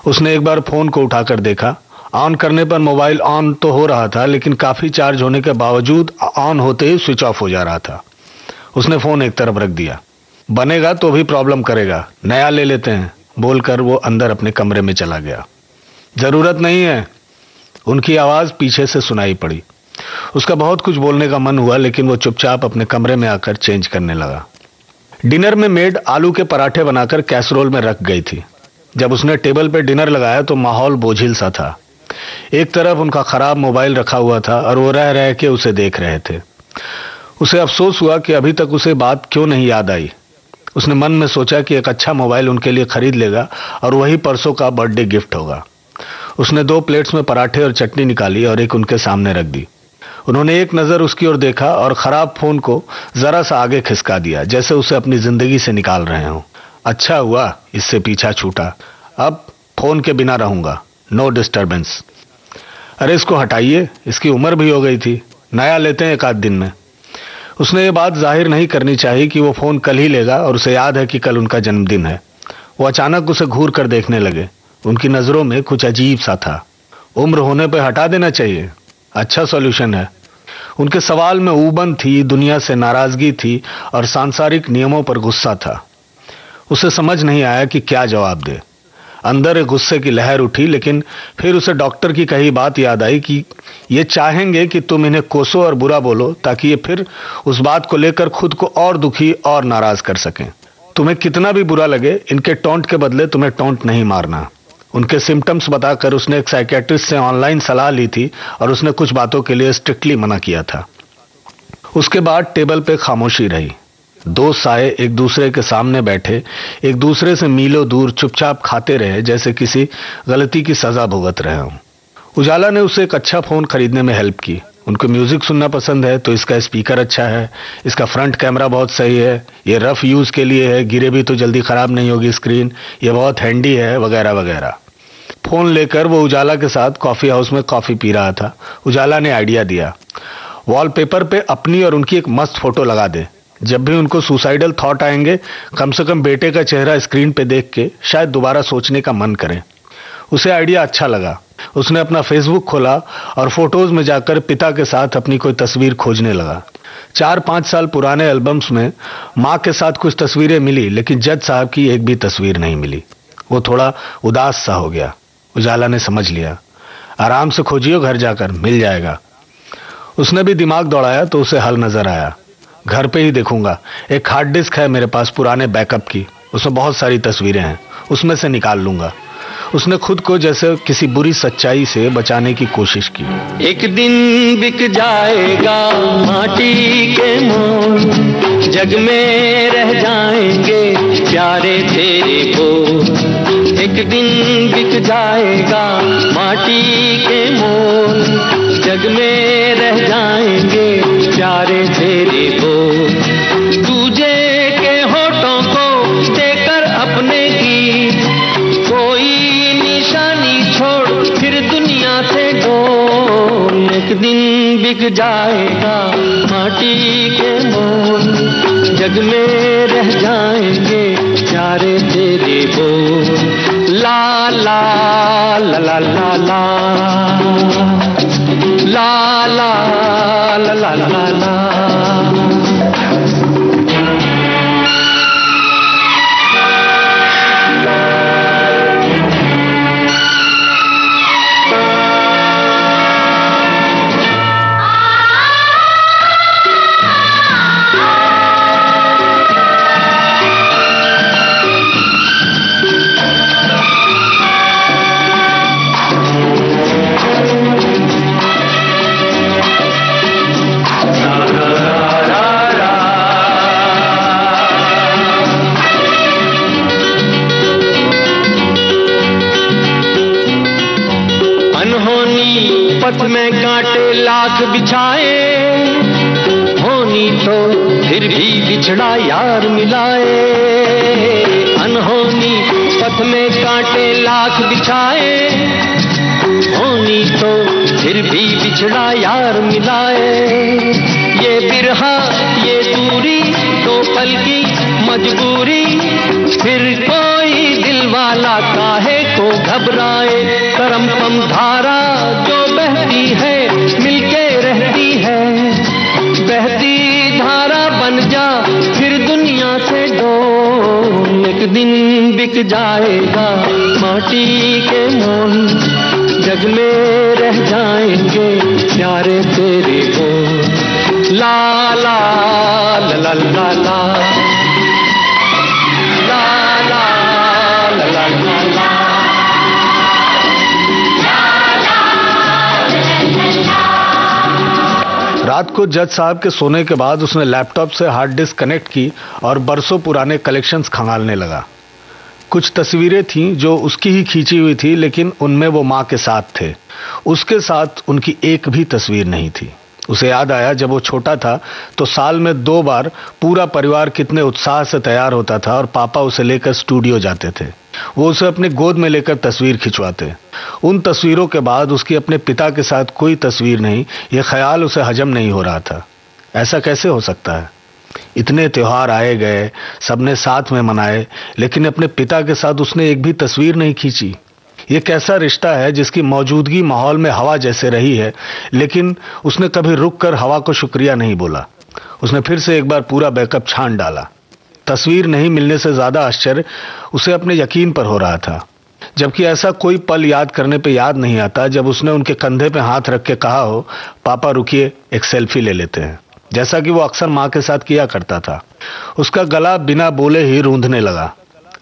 उसने एक बार फोन को उठाकर देखा। ऑन करने पर मोबाइल ऑन तो हो रहा था, लेकिन काफी चार्ज होने के बावजूद ऑन होते ही स्विच ऑफ हो जा रहा था। उसने फोन एक तरफ रख दिया। बनेगा तो भी प्रॉब्लम करेगा, नया ले लेते हैं, बोलकर वो अंदर अपने कमरे में चला गया। जरूरत नहीं है, उनकी आवाज पीछे से सुनाई पड़ी। उसका बहुत कुछ बोलने का मन हुआ, लेकिन वो चुपचाप अपने कमरे में आकर चेंज करने लगा। डिनर में मेड आलू के पराठे बनाकर कैसरोल में रख गई थी। जब उसने टेबल पर डिनर लगाया तो माहौल बोझिल सा था। एक तरफ उनका खराब मोबाइल रखा हुआ था और वो रह रह के उसे देख रहे थे। उसे अफसोस हुआ कि अभी तक उसे बात क्यों नहीं याद आई। उसने मन में सोचा कि एक अच्छा मोबाइल उनके लिए खरीद लेगा और वही परसों का बर्थडे गिफ्ट होगा। उसने 2 प्लेट्स में पराठे और चटनी निकाली और एक उनके सामने रख दी। उन्होंने एक नजर उसकी ओर देखा और खराब फोन को जरा सा आगे खिसका दिया, जैसे उसे अपनी जिंदगी से निकाल रहे हों। अच्छा हुआ इससे पीछा छूटा, अब फोन के बिना रहूंगा, नो डिस्टर्बेंस। अरे इसको हटाइए, इसकी उम्र भी हो गई थी, नया लेते हैं एक आध दिन में। उसने ये बात जाहिर नहीं करनी चाहिए कि वो फोन कल ही लेगा और उसे याद है कि कल उनका जन्मदिन है। वो अचानक उसे घूर कर देखने लगे। उनकी नजरों में कुछ अजीब सा था। उम्र होने पर हटा देना चाहिए, अच्छा सॉल्यूशन है। उनके सवाल में ऊबन थी, दुनिया से नाराजगी थी और सांसारिक नियमों पर गुस्सा था। उसे समझ नहीं आया कि क्या जवाब दे। अंदर एक गुस्से की लहर उठी, लेकिन फिर उसे डॉक्टर की कही बात याद आई कि ये चाहेंगे कि तुम इन्हें कोसो और बुरा बोलो, ताकि ये फिर उस बात को लेकर खुद को और दुखी और नाराज कर सकें। तुम्हें कितना भी बुरा लगे, इनके टोंट के बदले तुम्हें टोंट नहीं मारना। उनके सिम्टम्स बताकर उसने एक साइकियाट्रिस्ट से ऑनलाइन सलाह ली थी और उसने कुछ बातों के लिए स्ट्रिक्टली मना किया था। उसके बाद टेबल पे खामोशी रही। 2 साए एक दूसरे के सामने बैठे, एक दूसरे से मीलों दूर चुपचाप खाते रहे, जैसे किसी गलती की सजा भुगत रहे हों। उजाला ने उसे एक अच्छा फोन खरीदने में हेल्प की। उनको म्यूजिक सुनना पसंद है तो इसका स्पीकर अच्छा है, इसका फ्रंट कैमरा बहुत सही है, ये रफ यूज के लिए है, गिरे भी तो जल्दी खराब नहीं होगी स्क्रीन, ये बहुत हैंडी है, वगैरह वगैरह। फोन लेकर वो उजाला के साथ कॉफी हाउस में कॉफी पी रहा था। उजाला ने आइडिया दिया, वॉलपेपर पे अपनी और उनकी एक मस्त फोटो लगा दे। जब भी उनको सुसाइडल थॉट आएंगे, कम से कम बेटे का चेहरा स्क्रीन पे देख के शायद दोबारा सोचने का मन करें। उसे आइडिया अच्छा लगा। उसने अपना फेसबुक खोला और फोटोज में जाकर पिता के साथ अपनी कोई तस्वीर खोजने लगा। 4-5 साल पुराने एल्बम्स में माँ के साथ कुछ तस्वीरें मिली, लेकिन जज साहब की एक भी तस्वीर नहीं मिली। वो थोड़ा उदास सा हो गया। उजाला ने समझ लिया, आराम से खोजियो, घर जाकर मिल जाएगा। उसने भी दिमाग दौड़ाया तो उसे हल नजर आया। घर पे ही देखूंगा, एक हार्ड डिस्क है मेरे पास पुराने बैकअप की, उसमें बहुत सारी तस्वीरें हैं, उसमें से निकाल लूंगा। उसने खुद को जैसे किसी बुरी सच्चाई से बचाने की कोशिश की। एक दिन बिक जाएगा माटी के मोल, जग में रह जाएंगे प्यारे तेरे बोल। एक दिन बिक जाएगा माटी के मोल, जग में रह जाएंगे प्यारे तेरे बोल। तुझे के होठों को देकर अपने गीत, कोई निशानी छोड़ फिर दुनिया से डोल। एक दिन बिक जाएगा माटी के मोल, जग में रह जाएंगे प्यारे तेरे बोल। ला ला ला ला ला ला ला ला ला ला ला ला। पथ में कांटे लाख बिछाए, होनी तो फिर भी बिछड़ा यार मिलाए। अनहोनी पथ में कांटे लाख बिछाए, होनी तो फिर भी बिछड़ा यार मिलाए। ये बिरहा ये दूरी दो पल की मजबूरी, फिर कोई दिल वाला काहे को घबराए। करम पम धारा जो बहती है मिलके रहती है, बहती धारा बन जा फिर दुनिया से दो। एक दिन बिक जाएगा माटी के मोल, जग में रह जाएंगे प्यारे तेरे को। ला ला ला ला ला ला ला ला ला ला ला। रात को जज साहब के सोने के बाद उसने लैपटॉप से हार्ड डिस्क कनेक्ट की और बरसों पुराने कलेक्शंस खंगालने लगा। कुछ तस्वीरें थीं जो उसकी ही खींची हुई थी, लेकिन उनमें वो माँ के साथ थे। उसके साथ उनकी एक भी तस्वीर नहीं थी। उसे याद आया जब वो छोटा था तो साल में 2 बार पूरा परिवार कितने उत्साह से तैयार होता था और पापा उसे लेकर स्टूडियो जाते थे। वो उसे अपनी गोद में लेकर तस्वीर खिंचवाते। उन तस्वीरों के बाद उसकी अपने पिता के साथ कोई तस्वीर नहीं, ये ख्याल उसे हजम नहीं हो रहा था। ऐसा कैसे हो सकता है? इतने त्योहार आए गए, सबने साथ में मनाए, लेकिन अपने पिता के साथ उसने एक भी तस्वीर नहीं खींची। ये कैसा रिश्ता है जिसकी मौजूदगी माहौल में हवा जैसे रही है, लेकिन उसने कभी रुक कर हवा को शुक्रिया नहीं बोला। उसने फिर से एक बार पूरा बैकअप छान डाला। तस्वीर नहीं मिलने से ज्यादा आश्चर्य उसे अपने यकीन पर हो रहा था, जबकि ऐसा कोई पल याद करने पे याद नहीं आता जब उसने उनके कंधे पे हाथ रख के कहा हो, पापा रुकिए एक सेल्फी ले लेते हैं, जैसा कि वो अक्सर माँ के साथ किया करता था। उसका गला बिना बोले ही रूंधने लगा।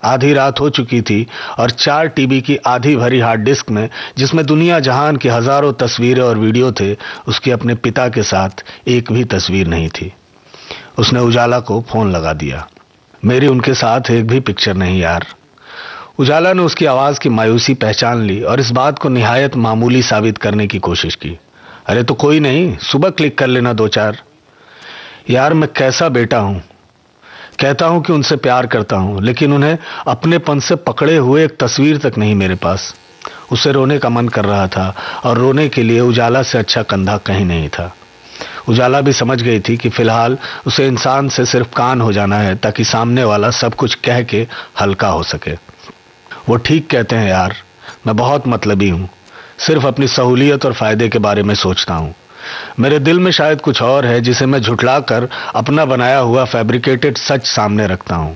आधी रात हो चुकी थी और 4 टीबी की आधी भरी हार्ड डिस्क में, जिसमें दुनिया जहान की हजारों तस्वीरें और वीडियो थे, उसकी अपने पिता के साथ एक भी तस्वीर नहीं थी। उसने उजाला को फोन लगा दिया। मेरी उनके साथ एक भी पिक्चर नहीं यार। उजाला ने उसकी आवाज की मायूसी पहचान ली और इस बात को निहायत मामूली साबित करने की कोशिश की। अरे तो कोई नहीं, सुबह क्लिक कर लेना 2-4। यार मैं कैसा बेटा हूं। कहता हूं कि उनसे प्यार करता हूं, लेकिन उन्हें अपनेपन से पकड़े हुए एक तस्वीर तक नहीं मेरे पास। उसे रोने का मन कर रहा था और रोने के लिए उजाला से अच्छा कंधा कहीं नहीं था। उजाला भी समझ गई थी कि फिलहाल उसे इंसान से सिर्फ कान हो जाना है ताकि सामने वाला सब कुछ कह के हल्का हो सके। वो ठीक कहते हैं यार, मैं बहुत मतलबी हूं, सिर्फ अपनी सहूलियत और फायदे के बारे में सोचता हूं। मेरे दिल में शायद कुछ और है जिसे मैं झुठलाकर अपना बनाया हुआ फैब्रिकेटेड सच सामने रखता हूं।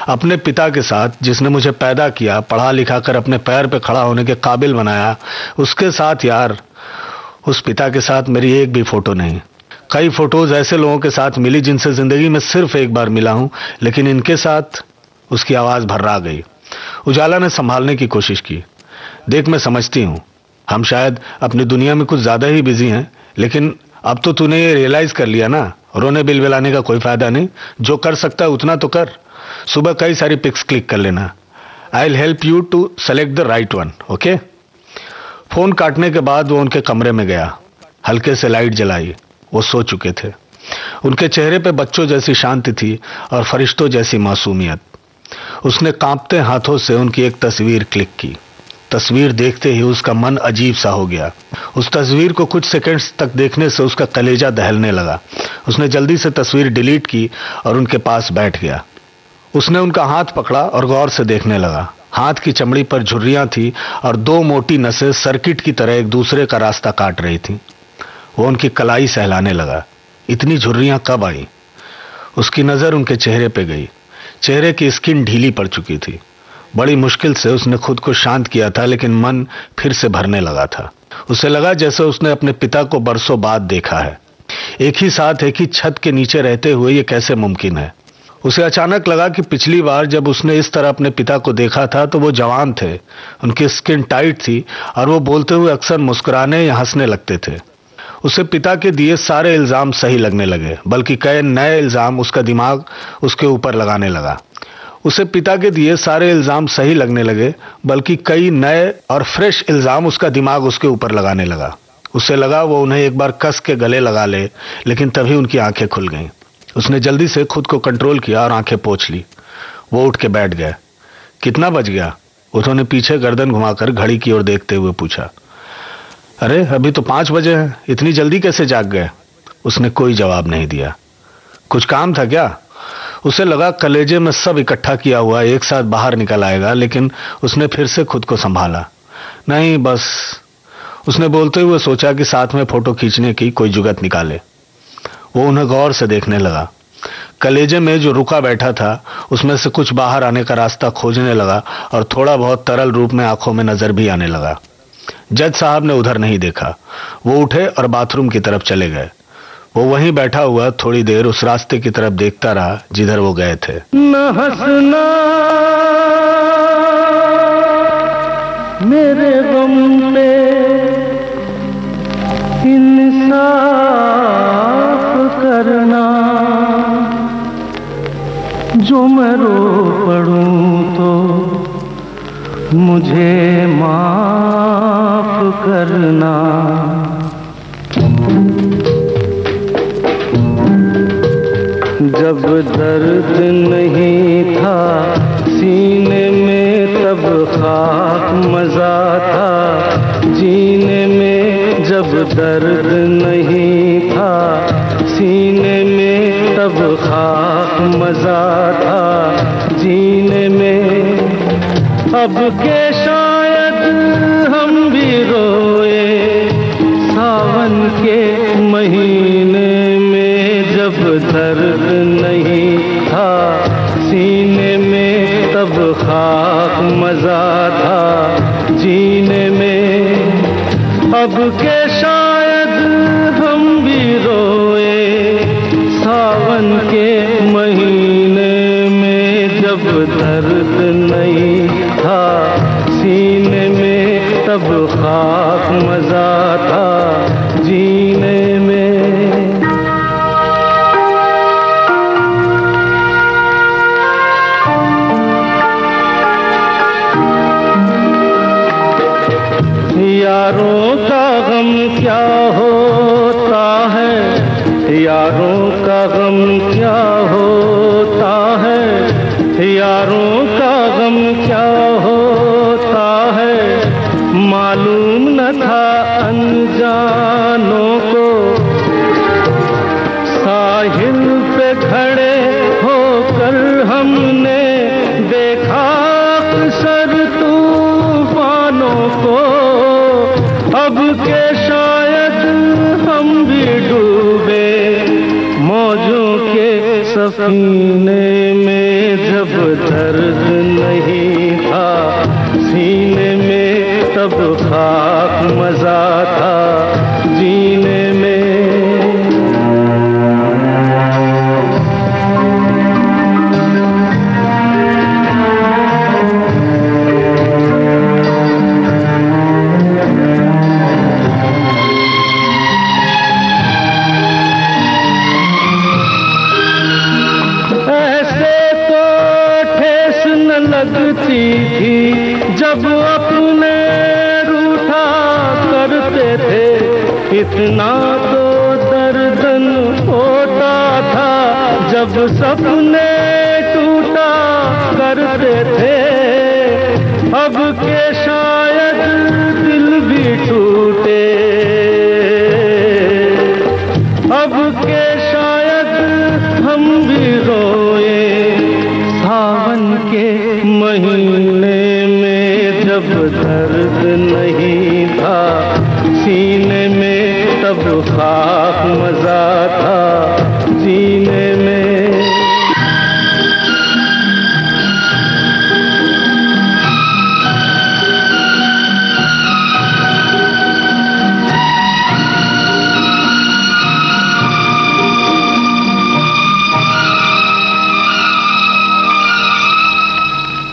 अपने पिता के साथ, जिसने मुझे पैदा किया, पढ़ा लिखा कर अपने पैर पे खड़ा होने के काबिल बनाया, उसके साथ यार, उस पिता के साथ मेरी एक भी फोटो नहीं। कई फोटोज ऐसे लोगों के साथ मिली जिनसे जिंदगी में सिर्फ एक बार मिला हूं, लेकिन इनके साथ। उसकी आवाज भर्रा गई। उजाला ने संभालने की कोशिश की। देख मैं समझती हूं हम शायद अपनी दुनिया में कुछ ज्यादा ही बिजी हैं, लेकिन अब तो तूने ये रियलाइज कर लिया ना, रोने बिलबिलाने का कोई फायदा नहीं। जो कर सकता है उतना तो कर। सुबह कई सारी पिक्स क्लिक कर लेना। I will help you to select the right one, okay? Phone काटने के बाद वो उनके कमरे में गया। हल्के से लाइट जलाई। वो सो चुके थे। उनके चेहरे पे बच्चों जैसी शांति थी और फरिश्तों जैसी मासूमियत। उसने कांपते हाथों से उनकी एक तस्वीर क्लिक की। तस्वीर देखते ही उसका मन अजीब सा हो गया। उस तस्वीर को कुछ सेकंड्स तक देखने से उसका कलेजा दहलने लगा। उसने जल्दी से तस्वीर डिलीट की और उनके पास बैठ गया। उसने उनका हाथ पकड़ा और गौर से देखने लगा। हाथ की चमड़ी पर झुर्रियां थी और 2 मोटी नसें सर्किट की तरह एक दूसरे का रास्ता काट रही थीं। वो उनकी कलाई सहलाने लगा। इतनी झुर्रियां कब आई? उसकी नजर उनके चेहरे पे गई। चेहरे की स्किन ढीली पड़ चुकी थी। बड़ी मुश्किल से उसने खुद को शांत किया था, लेकिन मन फिर से भरने लगा था। उसे लगा जैसे उसने अपने पिता को बरसों बाद देखा है। एक ही साथ एक ही छत के नीचे रहते हुए ये कैसे मुमकिन है? उसे अचानक लगा कि पिछली बार जब उसने इस तरह अपने पिता को देखा था तो वो जवान थे, उनकी स्किन टाइट थी और वो बोलते हुए अक्सर मुस्कुराने या हंसने लगते थे। उसे पिता के दिए सारे इल्जाम सही लगने लगे, बल्कि कई नए इल्जाम उसका दिमाग उसके ऊपर लगाने लगा। उसे पिता के दिए सारे इल्जाम सही लगने लगे, बल्कि कई नए और फ्रेश इल्जाम उसका दिमाग उसके ऊपर लगाने लगा। उसे लगा वो उन्हें एक बार कस के गले लगा ले, लेकिन तभी उनकी आंखें खुल गईं। उसने जल्दी से खुद को कंट्रोल किया और आंखें पोंछ ली। वो उठ के बैठ गया। कितना बज गया? उन्होंने पीछे गर्दन घुमाकर घड़ी की ओर देखते हुए पूछा। अरे अभी तो 5 बजे हैं, इतनी जल्दी कैसे जाग गए? उसने कोई जवाब नहीं दिया। कुछ काम था क्या? उसे लगा कलेजे में सब इकट्ठा किया हुआ एक साथ बाहर निकल आएगा, लेकिन उसने फिर से खुद को संभाला। नहीं, बस उसने बोलते हुए सोचा कि साथ में फोटो खींचने की कोई जुगत निकाले। वो उन्हें गौर से देखने लगा। कलेजे में जो रुका बैठा था उसमें से कुछ बाहर आने का रास्ता खोजने लगा और थोड़ा बहुत तरल रूप में आंखों में नजर भी आने लगा। जज साहब ने उधर नहीं देखा। वो उठे और बाथरूम की तरफ चले गए। वो वहीं बैठा हुआ थोड़ी देर उस रास्ते की तरफ देखता रहा जिधर वो गए थे। न हंसना मेरे गम पे, इंसाफ करना, जो मैं रो पड़ूं तो मुझे माफ करना। जब दर्द नहीं था सीने में तब खाक मजा था जीने में। जब दर्द नहीं था सीने में तब खाक मजा था जीने में। अब के शायद हम भी रोए सावन के महीने में। जब दर्द नहीं था सीने में तब खाक मजा था जीने में। अब के शायद हम भी रोए सावन के महीने में। जब दर्द नहीं था सीने में तब खाक मजा था जीने में। यारों का गम क्या होता है, यारों का गम क्या होता है, यारों का गम क्या होता है। मालूम न था अनजानों को साहिल पे खड़े होकर हमने देखा अक्सर तूफानों को। अब के शायद हम भी डूबे मौजों के सफीने में। जब दर्द नहीं था सीने में तब खाक मजा था जीने में। लगती थी जब अपने रूठा करते थे, इतना तो दर्दन होता था जब सपने टूटा करते थे। अब के शायद दिल भी टूटे, अब के शायद हम भी रोए सावन के महीने में। जब दर्द नहीं था सीने में तब खाक मजा था जीने में।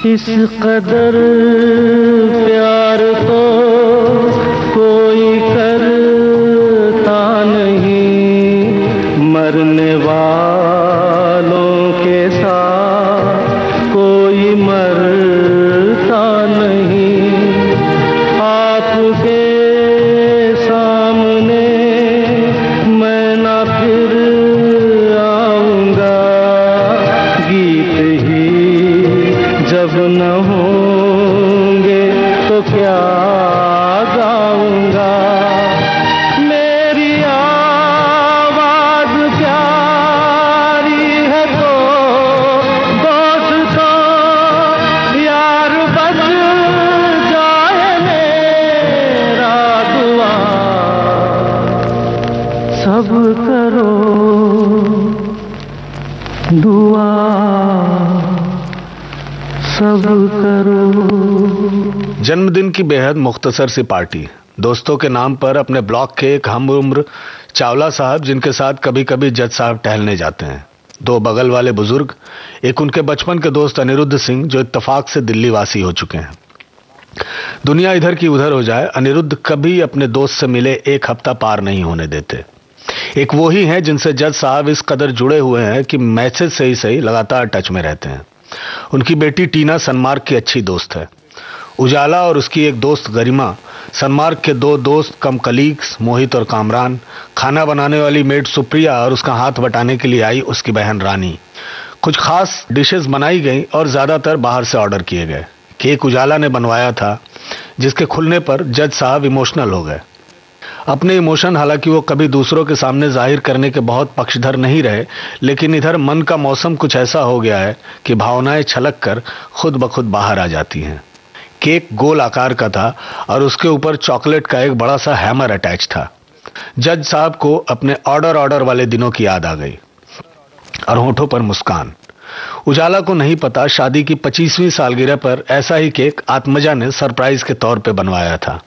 इस कदर प्यार तो कोई करता नहीं, मरने वालों के साथ कोई मरता नहीं। आपके सामने मैं ना फिर आऊंगा, गीत ही जब न होंगे तो क्या गाऊंगा। मेरी आवाज प्यारी है तो जन्मदिन की बेहद मुख्तसर सी पार्टी, दोस्तों के नाम पर अपने ब्लॉक के एक हम उम्र चावला साहब, जिनके साथ कभी कभी जज साहब टहलने जाते हैं, दो बगल वाले बुजुर्ग, एक उनके बचपन के दोस्त अनिरुद्ध सिंह जो इत्तेफाक से दिल्ली वासी हो चुके हैं। दुनिया इधर की उधर हो जाए, अनिरुद्ध कभी अपने दोस्त से मिले एक हफ्ता पार नहीं होने देते। एक वो ही हैं जिनसे जज साहब इस कदर जुड़े हुए हैं कि मैसेज से ही सही लगातार टच में रहते हैं। उनकी बेटी टीना सनमार्ग की अच्छी दोस्त है। उजाला और उसकी एक दोस्त गरिमा, सनमार्ग के दो दोस्त कम कलीग्स मोहित और कामरान, खाना बनाने वाली मेड सुप्रिया और उसका हाथ बटाने के लिए आई उसकी बहन रानी। कुछ खास डिशेस बनाई गई और ज्यादातर बाहर से ऑर्डर किए गए। केक उजाला ने बनवाया था, जिसके खुलने पर जज साहब इमोशनल हो गए। अपने इमोशन हालांकि वो कभी दूसरों के सामने जाहिर करने के बहुत पक्षधर नहीं रहे, लेकिन इधर मन का मौसम कुछ ऐसा हो गया है कि भावनाएं छलक कर खुद ब खुद बाहर आ जाती हैं। केक गोल आकार का था और उसके ऊपर चॉकलेट का एक बड़ा सा हैमर अटैच था। जज साहब को अपने ऑर्डर वाले दिनों की याद आ गई और होठों पर मुस्कान। उजाला को नहीं पता शादी की 25वीं सालगिरह पर ऐसा ही केक आत्मजा ने सरप्राइज के तौर पे बनवाया था।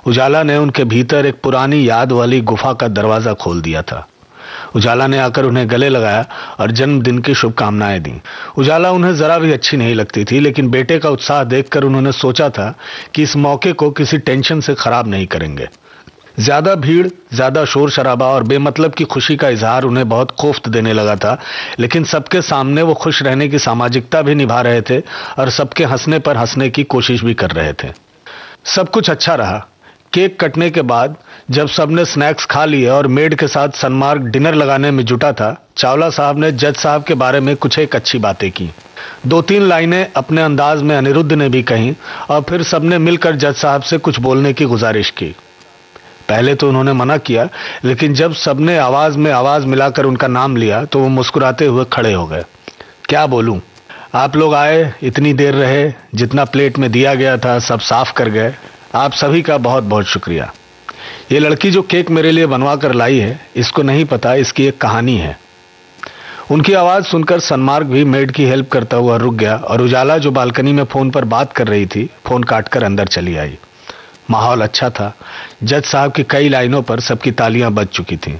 उजाला ने उनके भीतर एक पुरानी याद वाली गुफा का दरवाजा खोल दिया था। उजाला ने आकर उन्हें गले लगाया और जन्मदिन की शुभकामनाएं दी। उजाला उन्हें जरा भी अच्छी नहीं लगती थी, लेकिन बेटे का उत्साह देखकर उन्होंने सोचा था कि इस मौके को किसी टेंशन से खराब नहीं करेंगे। ज्यादा भीड़, ज्यादा शोर शराबा और बेमतलब की खुशी का इजहार उन्हें बहुत कोफ्त देने लगा था, लेकिन सबके सामने वो खुश रहने की सामाजिकता भी निभा रहे थे और सबके हंसने पर हंसने की कोशिश भी कर रहे थे। सब कुछ अच्छा रहा। केक कटने के बाद जब सबने स्नैक्स खा लिए और मेड के साथ सनमार्ग डिनर लगाने में जुटा था, चावला साहब ने जज साहब के बारे में कुछ एक अच्छी बातें की। 2-3 लाइनें अपने अंदाज में अनिरुद्ध ने भी कहीं और फिर सबने मिलकर जज साहब से कुछ बोलने की गुजारिश की। पहले तो उन्होंने मना किया, लेकिन जब सबने आवाज में आवाज मिलाकर उनका नाम लिया तो वो मुस्कुराते हुए खड़े हो गए। क्या बोलूं, आप लोग आए, इतनी देर रहे, जितना प्लेट में दिया गया था सब साफ कर गए। आप सभी का बहुत बहुत शुक्रिया। ये लड़की जो केक मेरे लिए बनवा कर लाई है, इसको नहीं पता इसकी एक कहानी है। उनकी आवाज सुनकर सनमार्ग भी मेड की हेल्प करता हुआ रुक गया और उजाला जो बालकनी में फोन पर बात कर रही थी, फोन काटकर अंदर चली आई। माहौल अच्छा था। जज साहब की कई लाइनों पर सबकी तालियां बज चुकी थीं।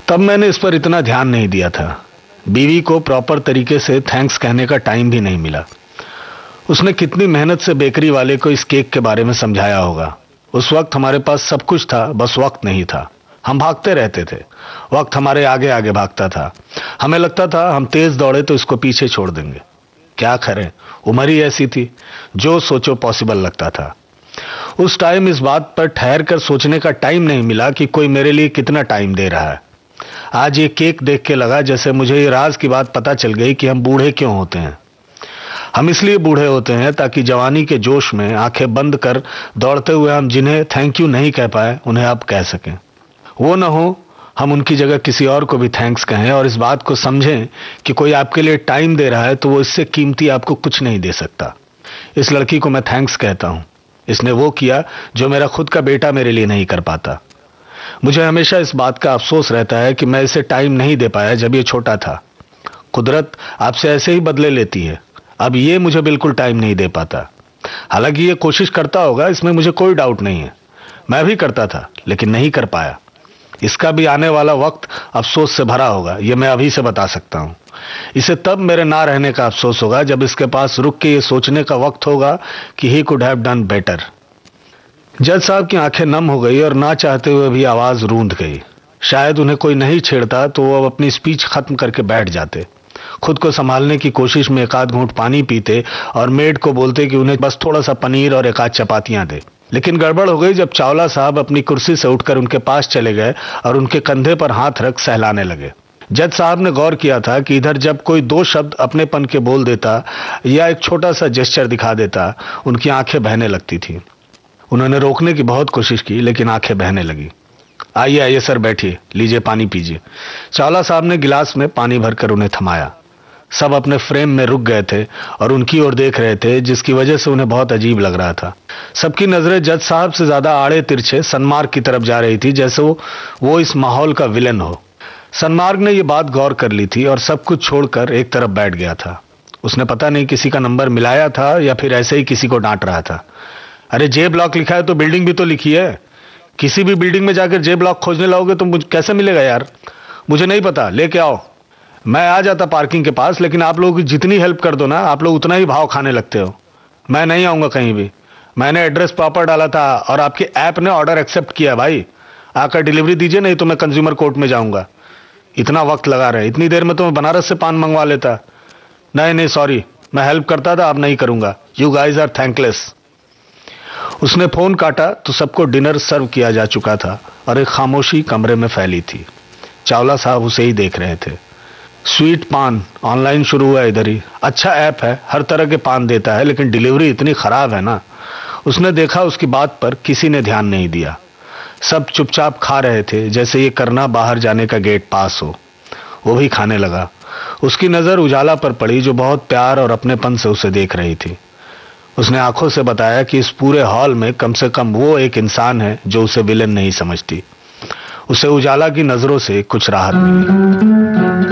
तब मैंने इस पर इतना ध्यान नहीं दिया था। बीवी को प्रॉपर तरीके से थैंक्स कहने का टाइम भी नहीं मिला। उसने कितनी मेहनत से बेकरी वाले को इस केक के बारे में समझाया होगा। उस वक्त हमारे पास सब कुछ था, बस वक्त नहीं था। हम भागते रहते थे, वक्त हमारे आगे आगे भागता था। हमें लगता था हम तेज दौड़े तो इसको पीछे छोड़ देंगे। क्या करें, उम्र ही ऐसी थी, जो सोचो पॉसिबल लगता था। उस टाइम इस बात पर ठहर कर सोचने का टाइम नहीं मिला कि कोई मेरे लिए कितना टाइम दे रहा है। आज ये केक देख के लगा जैसे मुझे ये राज की बात पता चल गई कि हम बूढ़े क्यों होते हैं। हम इसलिए बूढ़े होते हैं ताकि जवानी के जोश में आंखें बंद कर दौड़ते हुए हम जिन्हें थैंक यू नहीं कह पाए उन्हें अब कह सकें। वो न हो हम उनकी जगह किसी और को भी थैंक्स कहें और इस बात को समझें कि कोई आपके लिए टाइम दे रहा है तो वो इससे कीमती आपको कुछ नहीं दे सकता। इस लड़की को मैं थैंक्स कहता हूं। इसने वो किया जो मेरा खुद का बेटा मेरे लिए नहीं कर पाता। मुझे हमेशा इस बात का अफसोस रहता है कि मैं इसे टाइम नहीं दे पाया जब ये छोटा था। कुदरत आपसे ऐसे ही बदले लेती है। अब ये मुझे बिल्कुल टाइम नहीं दे पाता। हालांकि ये कोशिश करता होगा, इसमें मुझे कोई डाउट नहीं है। मैं भी करता था लेकिन नहीं कर पाया। इसका भी आने वाला वक्त अफसोस से भरा होगा, ये मैं अभी से बता सकता हूं। इसे तब मेरे ना रहने का अफसोस होगा जब इसके पास रुक के ये सोचने का वक्त होगा कि he could have done better. जज साहब की आंखें नम हो गई और ना चाहते हुए भी आवाज रूंध गई। शायद उन्हें कोई नहीं छेड़ता तो वो अब अपनी स्पीच खत्म करके बैठ जाते। खुद को संभालने की कोशिश में एक आध घूंट पानी पीते और मेड को बोलते कि उन्हें बस थोड़ा सा पनीर और एक आध चपातियां दे। लेकिन गड़बड़ हो गई जब चावला साहब अपनी कुर्सी से उठकर उनके पास चले गए और उनके कंधे पर हाथ रख सहलाने लगे। जज साहब ने गौर किया था कि इधर जब कोई दो शब्द अपनेपन के बोल देता या एक छोटा सा जेस्चर दिखा देता, उनकी आंखें बहने लगती थी। उन्होंने रोकने की बहुत कोशिश की लेकिन आंखें बहने लगी। आइए आइए सर, बैठिए, लीजिए पानी पीजिए। चावला साहब ने गिलास में पानी भरकर उन्हें थमाया। सब अपने फ्रेम में रुक गए थे और उनकी ओर देख रहे थे, जिसकी वजह से उन्हें बहुत अजीब लग रहा था। सबकी नजरें जज साहब से ज्यादा आड़े तिरछे सनमार्ग की तरफ जा रही थी, जैसे वो इस माहौल का विलेन हो। सनमार्ग ने यह बात गौर कर ली थी और सब कुछ छोड़कर एक तरफ बैठ गया था। उसने पता नहीं किसी का नंबर मिलाया था या फिर ऐसे ही किसी को डांट रहा था। अरे जे ब्लॉक लिखा है तो बिल्डिंग भी तो लिखी है। किसी भी बिल्डिंग में जाकर जे ब्लॉक खोजने लगोगे तो मुझे कैसे मिलेगा यार? मुझे नहीं पता, लेके आओ। मैं आ जाता पार्किंग के पास, लेकिन आप लोगों की जितनी हेल्प कर दो ना, आप लोग उतना ही भाव खाने लगते हो। मैं नहीं आऊंगा कहीं भी। मैंने एड्रेस प्रॉपर डाला था और आपके ऐप ने ऑर्डर एक्सेप्ट किया। भाई आकर डिलीवरी दीजिए, नहीं तो मैं कंज्यूमर कोर्ट में जाऊंगा। इतना वक्त लगा रहे, इतनी देर में तो मैं बनारस से पान मंगवा लेता। नहीं सॉरी, मैं हेल्प करता था, अब नहीं करूंगा। You guys are thankless. उसने फोन काटा तो सबको डिनर सर्व किया जा चुका था और एक खामोशी कमरे में फैली थी। चावला साहब उसे ही देख रहे थे। स्वीट पान ऑनलाइन शुरू हुआ इधर ही। अच्छा ऐप है, हर तरह के पान देता है, लेकिन डिलीवरी इतनी खराब है ना। उसने देखा उसकी बात पर किसी ने ध्यान नहीं दिया। सब चुपचाप खा रहे थे, जैसे ये करना बाहर जाने का गेट पास हो। वो भी खाने लगा। उसकी नजर उजाला पर पड़ी, जो बहुत प्यार और अपनेपन से उसे देख रही थी। उसने आंखों से बताया कि इस पूरे हॉल में कम से कम वो एक इंसान है जो उसे विलेन नहीं समझती। उसे उजाला की नजरों से कुछ राहत मिली।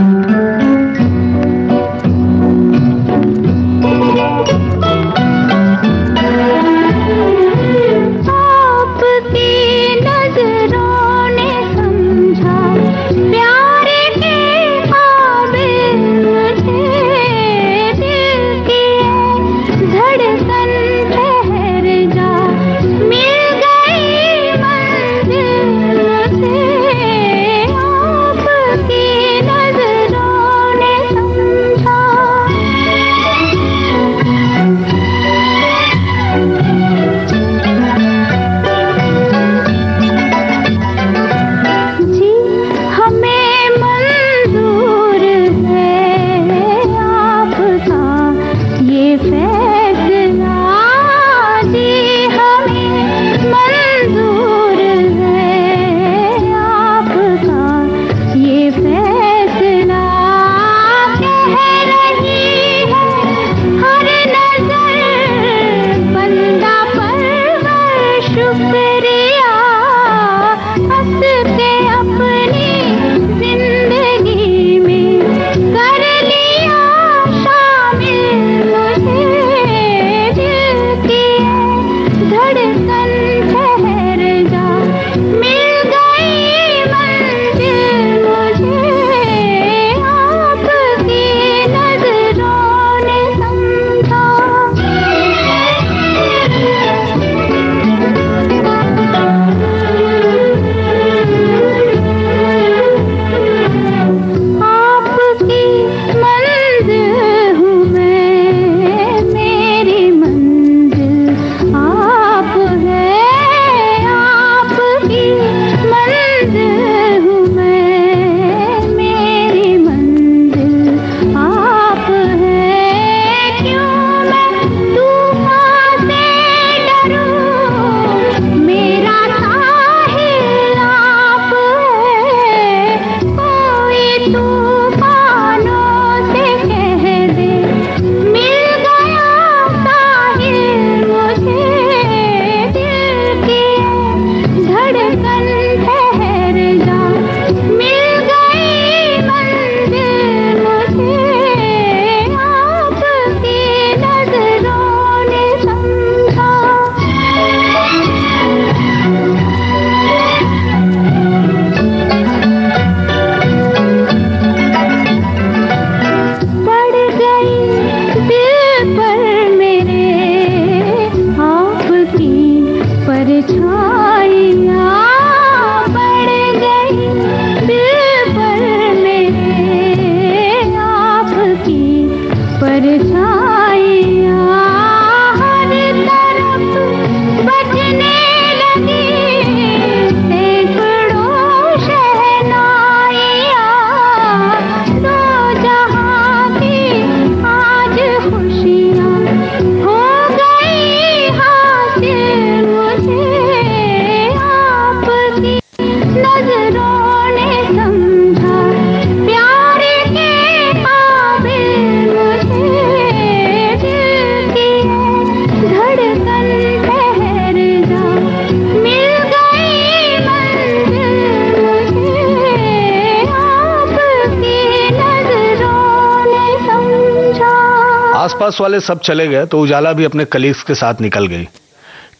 आसपास वाले सब चले गए तो उजाला भी अपने कलीग्स के साथ निकल गई।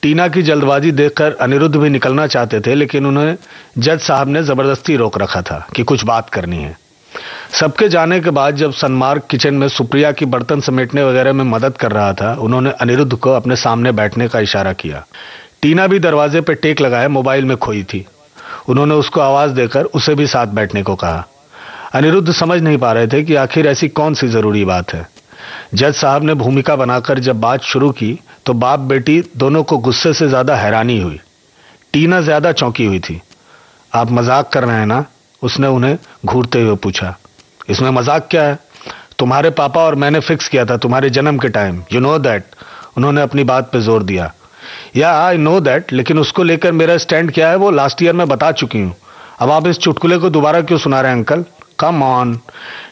टीना की जल्दबाजी देखकर अनिरुद्ध भी निकलना चाहते थे, लेकिन उन्हें जज साहब ने जबरदस्ती रोक रखा था कि कुछ बात करनी है। सबके जाने के बाद जब सनमार्ग किचन में सुप्रिया की बर्तन समेटने वगैरह में मदद कर रहा था, उन्होंने अनिरुद्ध को अपने सामने बैठने का इशारा किया। टीना भी दरवाजे पर टेक लगाए मोबाइल में खोई थी। उन्होंने उसको आवाज देकर उसे भी साथ बैठने को कहा। अनिरुद्ध समझ नहीं पा रहे थे कि आखिर ऐसी कौन सी जरूरी बात है। जज साहब ने भूमिका बनाकर जब बात शुरू की तो बाप बेटी दोनों को गुस्से से ज्यादा हैरानी हुई। टीना ज्यादा चौंकी हुई थी। आप मजाक कर रहे हैं ना? उसने उन्हें घूरते हुए पूछा। इसमें मजाक क्या है? तुम्हारे पापा और मैंने फिक्स किया था तुम्हारे जन्म के टाइम, यू नो दैट। उन्होंने अपनी बात पे जोर दिया। या आई नो दैट, लेकिन उसको लेकर मेरा स्टैंड क्या है वो लास्ट ईयर मैं बता चुकी हूं। अब आप इस चुटकुले को दोबारा क्यों सुना रहे हैं अंकल? Come on.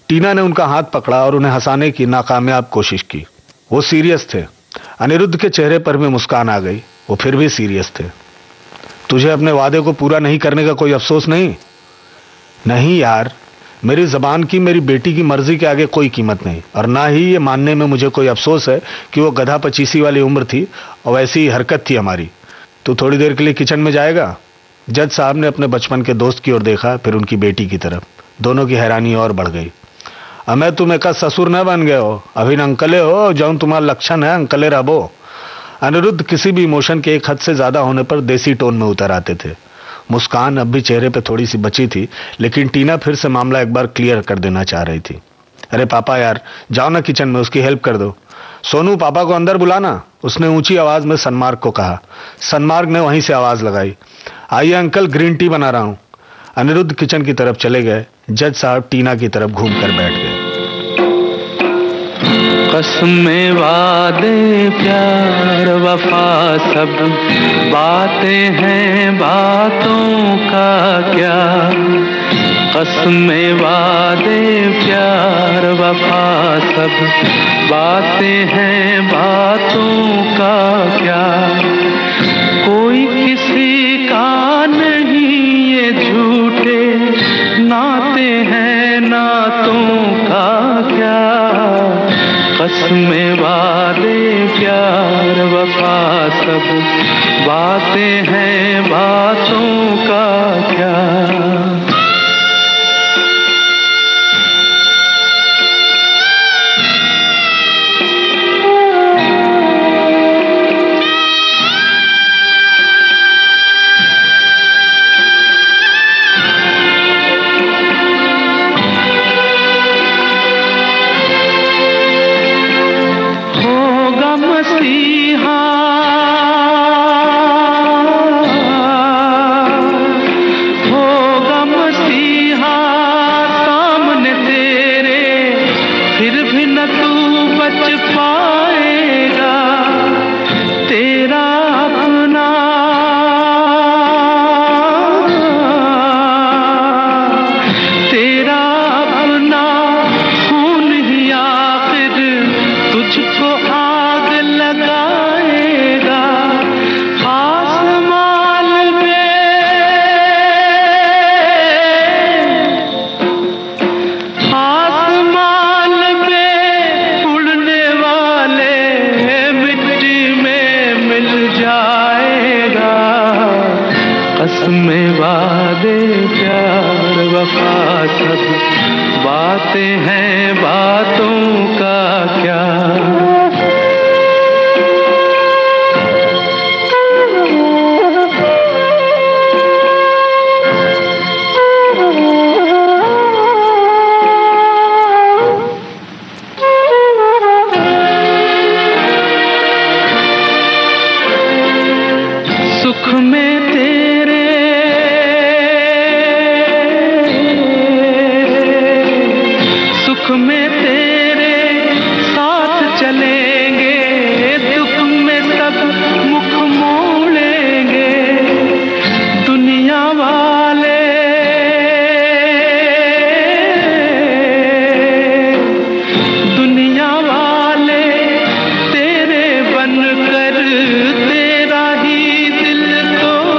टीना ने उनका हाथ पकड़ा और उन्हें हंसाने की नाकामयाब कोशिश की। वो सीरियस थे। अनिरुद्ध के चेहरे पर भी मुस्कान आ गई। वो फिर भी सीरियस थे। तुझे अपने वादे को पूरा नहीं करने का कोई अफसोस नहीं? नहीं यार, मेरी जबान की, मेरी बेटी की मर्जी के आगे कोई कीमत नहीं, और ना ही ये मानने में मुझे कोई अफसोस है कि वो गधा पचीसी वाली उम्र थी और वैसी ही हरकत थी हमारी। तू थोड़ी देर के लिए किचन में जाएगा? जज साहब ने अपने बचपन के दोस्त की ओर देखा, फिर उनकी बेटी की तरफ। दोनों की हैरानी और बढ़ गई। अमे तुम एक ससुर न बन गए हो, अभी न अंकले हो, जौन तुम्हारा लक्षण है अंकले रहो। अनिरुद्ध किसी भी इमोशन के एक हद से ज्यादा होने पर देसी टोन में उतर आते थे। मुस्कान अब भी चेहरे पे थोड़ी सी बची थी, लेकिन टीना फिर से मामला एक बार क्लियर कर देना चाह रही थी। अरे पापा यार, जाओ ना किचन में, उसकी हेल्प कर दो। सोनू, पापा को अंदर बुलाना, उसने ऊंची आवाज में सनमार्ग को कहा। सनमार्ग ने वहीं से आवाज लगाई। आइए अंकल, ग्रीन टी बना रहा हूं। अनिरुद्ध किचन की तरफ चले गए। जज साहब टीना की तरफ घूमकर बैठ गए। कसमें, वादे, प्यार, वफा सब बातें हैं, बातों का क्या। कसमें, वादे, प्यार, वफा सब बातें हैं, बातों का क्या। कोई किसी का नहीं, ये झूठे नाते हैं, नातों का क्या। कसमें, वादे, प्यार, वफा सब बातें हैं, बातों का क्या। कसमें, वादे, प्यार, वफा सब बातें हैं, बातों का क्या। सुख में तेरे, सुख में तेरे साथ चलेंगे, दुख में तब मुख मोड़ेंगे। दुनिया वाले, दुनिया वाले तेरे बनकर तेरा ही दिल तोड़ेंगे।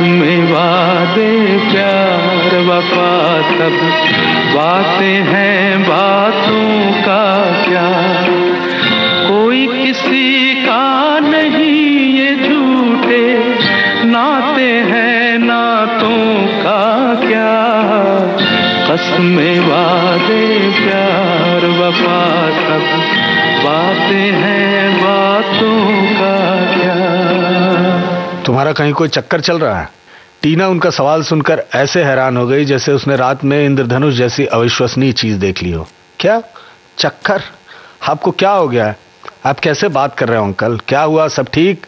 कसमें वादे प्यार वफा सब बातें हैं, बातों का क्या, कोई किसी का नहीं ये झूठे नाते हैं, नातों का क्या, कसमें वादे प्यार वफा सब बातें हैं, बातों का क्या। तुम्हारा कहीं कोई चक्कर चल रहा है? टीना उनका सवाल सुनकर ऐसे हैरान हो गई जैसे उसने रात में इंद्रधनुष जैसी अविश्वसनीय चीज देख ली हो। क्या चक्कर? आपको क्या हो गया है? आप कैसे बात कर रहे हो अंकल? क्या हुआ? सब ठीक?